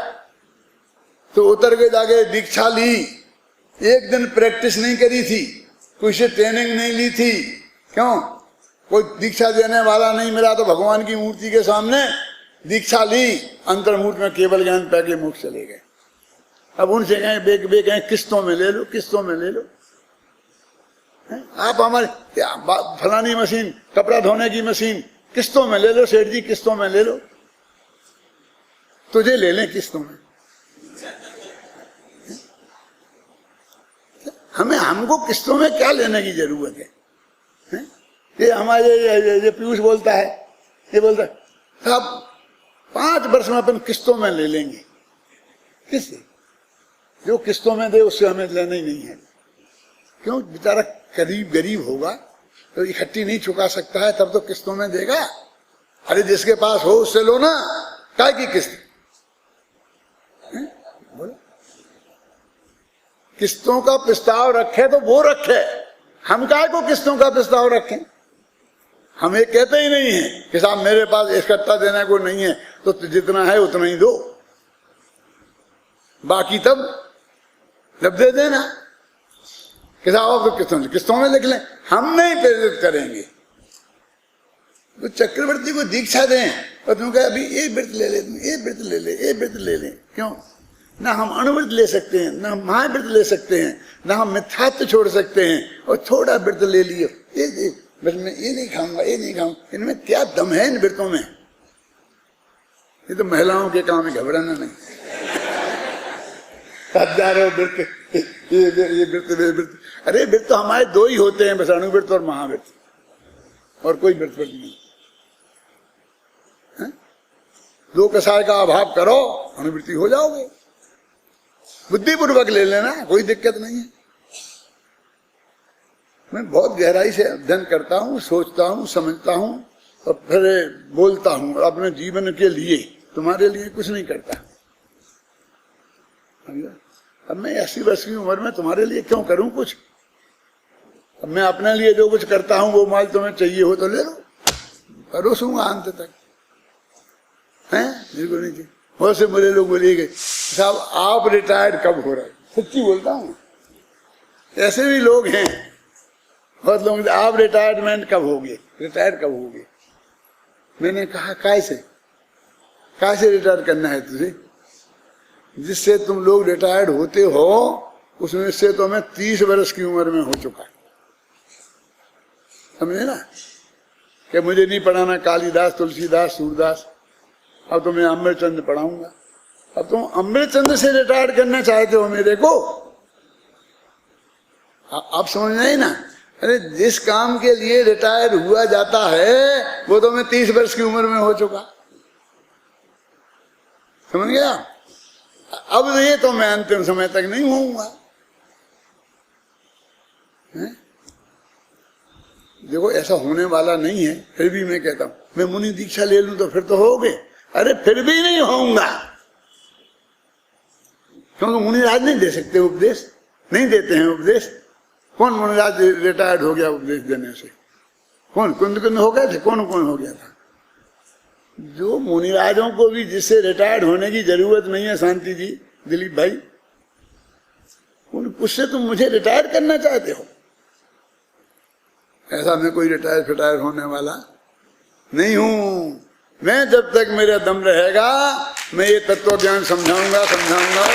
तो उतर के जाके दीक्षा ली। एक दिन प्रैक्टिस नहीं करी थी, कोई से ट्रेनिंग नहीं ली थी। क्यों? कोई दीक्षा देने वाला नहीं मिला तो भगवान की मूर्ति के सामने दीक्षा ली, अंतर्मूर्त में केवल ज्ञान पै के मुख चले गए। अब उनसे कहें बे कहें किस्तों में ले लो, किस्तों में ले लो। आप हमारे फलानी मशीन, कपड़ा धोने की मशीन किस्तों में ले लो, सेठ जी किस्तों में ले लो। तुझे ले लें किस्तों में? हमको किस्तों में क्या लेने की जरूरत है? ये हमारे ये पीयूष बोलता है ये बोलता है साहब 5 वर्ष में अपन किस्तों में ले लेंगे। किससे? जो किस्तों में दे उससे हमें लेना ही नहीं है। क्यों? बेचारा गरीब होगा तो इकट्ठी नहीं चुका सकता है, तब तो किस्तों में देगा। अरे जिसके पास हो उससे लो ना, काय की किस्त? बोलो, किस्तों का प्रस्ताव रखे तो वो रखे, हम काय को किस्तों का प्रस्ताव रखें? हम ये कहते ही नहीं है कि साहब मेरे पास इकट्ठा देने को नहीं है, तो जितना है उतना ही दो, बाकी तब जब दे देना। कि साहब तो किस्तों में लिख लें, हम नहीं प्रेरित करेंगे। तो चक्रवर्ती को दीक्षा दें और तुम कहे अभी ये व्रत ले ले, ये व्रत ले ले, ये व्रत ले ले। क्यों? ना हम अणुव्रत ले सकते हैं, ना हम महाव्रत ले सकते हैं, ना हम मिथ्यात्व छोड़ सकते हैं, और थोड़ा व्रत ले लियो, ये बस मैं ये नहीं खाऊंगा, ये नहीं खाऊंगा। इनमें क्या दम है इन व्रतों में? ये तो महिलाओं के काम है, घबराना नहीं। हजारों व्रत, ये व्रत। अरे व्रत तो हमारे 2 ही होते हैं बस, अणुव्रत और महाव्रत, और कोई व्रत नहीं। 2 कसाय का अभाव करो, अणुवृत्ति हो जाओगे। बुद्धिपूर्वक ले लेना, कोई दिक्कत नहीं है। मैं बहुत गहराई से अध्ययन करता हूँ, सोचता हूँ, समझता हूँ, और फिर बोलता हूँ, और अपने जीवन के लिए, तुम्हारे लिए कुछ नहीं करता। अब मैं 80 वर्ष की उम्र में तुम्हारे लिए क्यों करूं कुछ? अब मैं अपने लिए जो कुछ करता हूं वो माल तुम्हें चाहिए हो तो ले लो, परोसूंगा अंत तक, हैं? बिल्कुल नहीं चाहिए। बहुत से मुझे लोग बोलिए साहब आप रिटायर्ड कब हो रहे? सच्ची बोलता हूँ, ऐसे भी लोग हैं बहुत लोग, आप रिटायरमेंट कब होगे, रिटायर कब होगे? मैंने कहा कैसे रिटायर करना है तुझे? जिससे तुम लोग रिटायर्ड होते हो उसमें से तो मैं 30 वर्ष की उम्र में हो चुका, समझे ना? कि मुझे नहीं पढ़ाना कालिदास, तुलसीदास, सूरदास, अब तो मैं अमृतचंद्र पढ़ाऊंगा। अब तुम अमृतचंद्र से रिटायर करना चाहते हो मेरे को? आप समझ नहीं ना? अरे जिस काम के लिए रिटायर हुआ जाता है वो तो मैं 30 वर्ष की उम्र में हो चुका, समझ गया? अब ये तो मैं अंतिम समय तक नहीं होऊंगा। देखो ऐसा होने वाला नहीं है, फिर भी मैं कहता हूं मैं मुनि दीक्षा ले लूं तो फिर तो होगे। अरे फिर भी नहीं होऊंगा, क्योंकि मुनिराज नहीं दे सकते उपदेश, नहीं देते हैं उपदेश। कौन मुनिराज रिटायर्ड हो गया उपदेश देने से? कौन कुंद हो गए थे? कौन हो गया था? जो मुनिराजों को भी जिससे रिटायर्ड होने की जरूरत नहीं है, शांति जी, दिलीप भाई, उससे तुम मुझे रिटायर करना चाहते हो? ऐसा मैं कोई रिटायर होने वाला नहीं हूं। मैं जब तक मेरा दम रहेगा मैं ये तत्व ज्ञान समझाऊंगा और समझाऊंगा।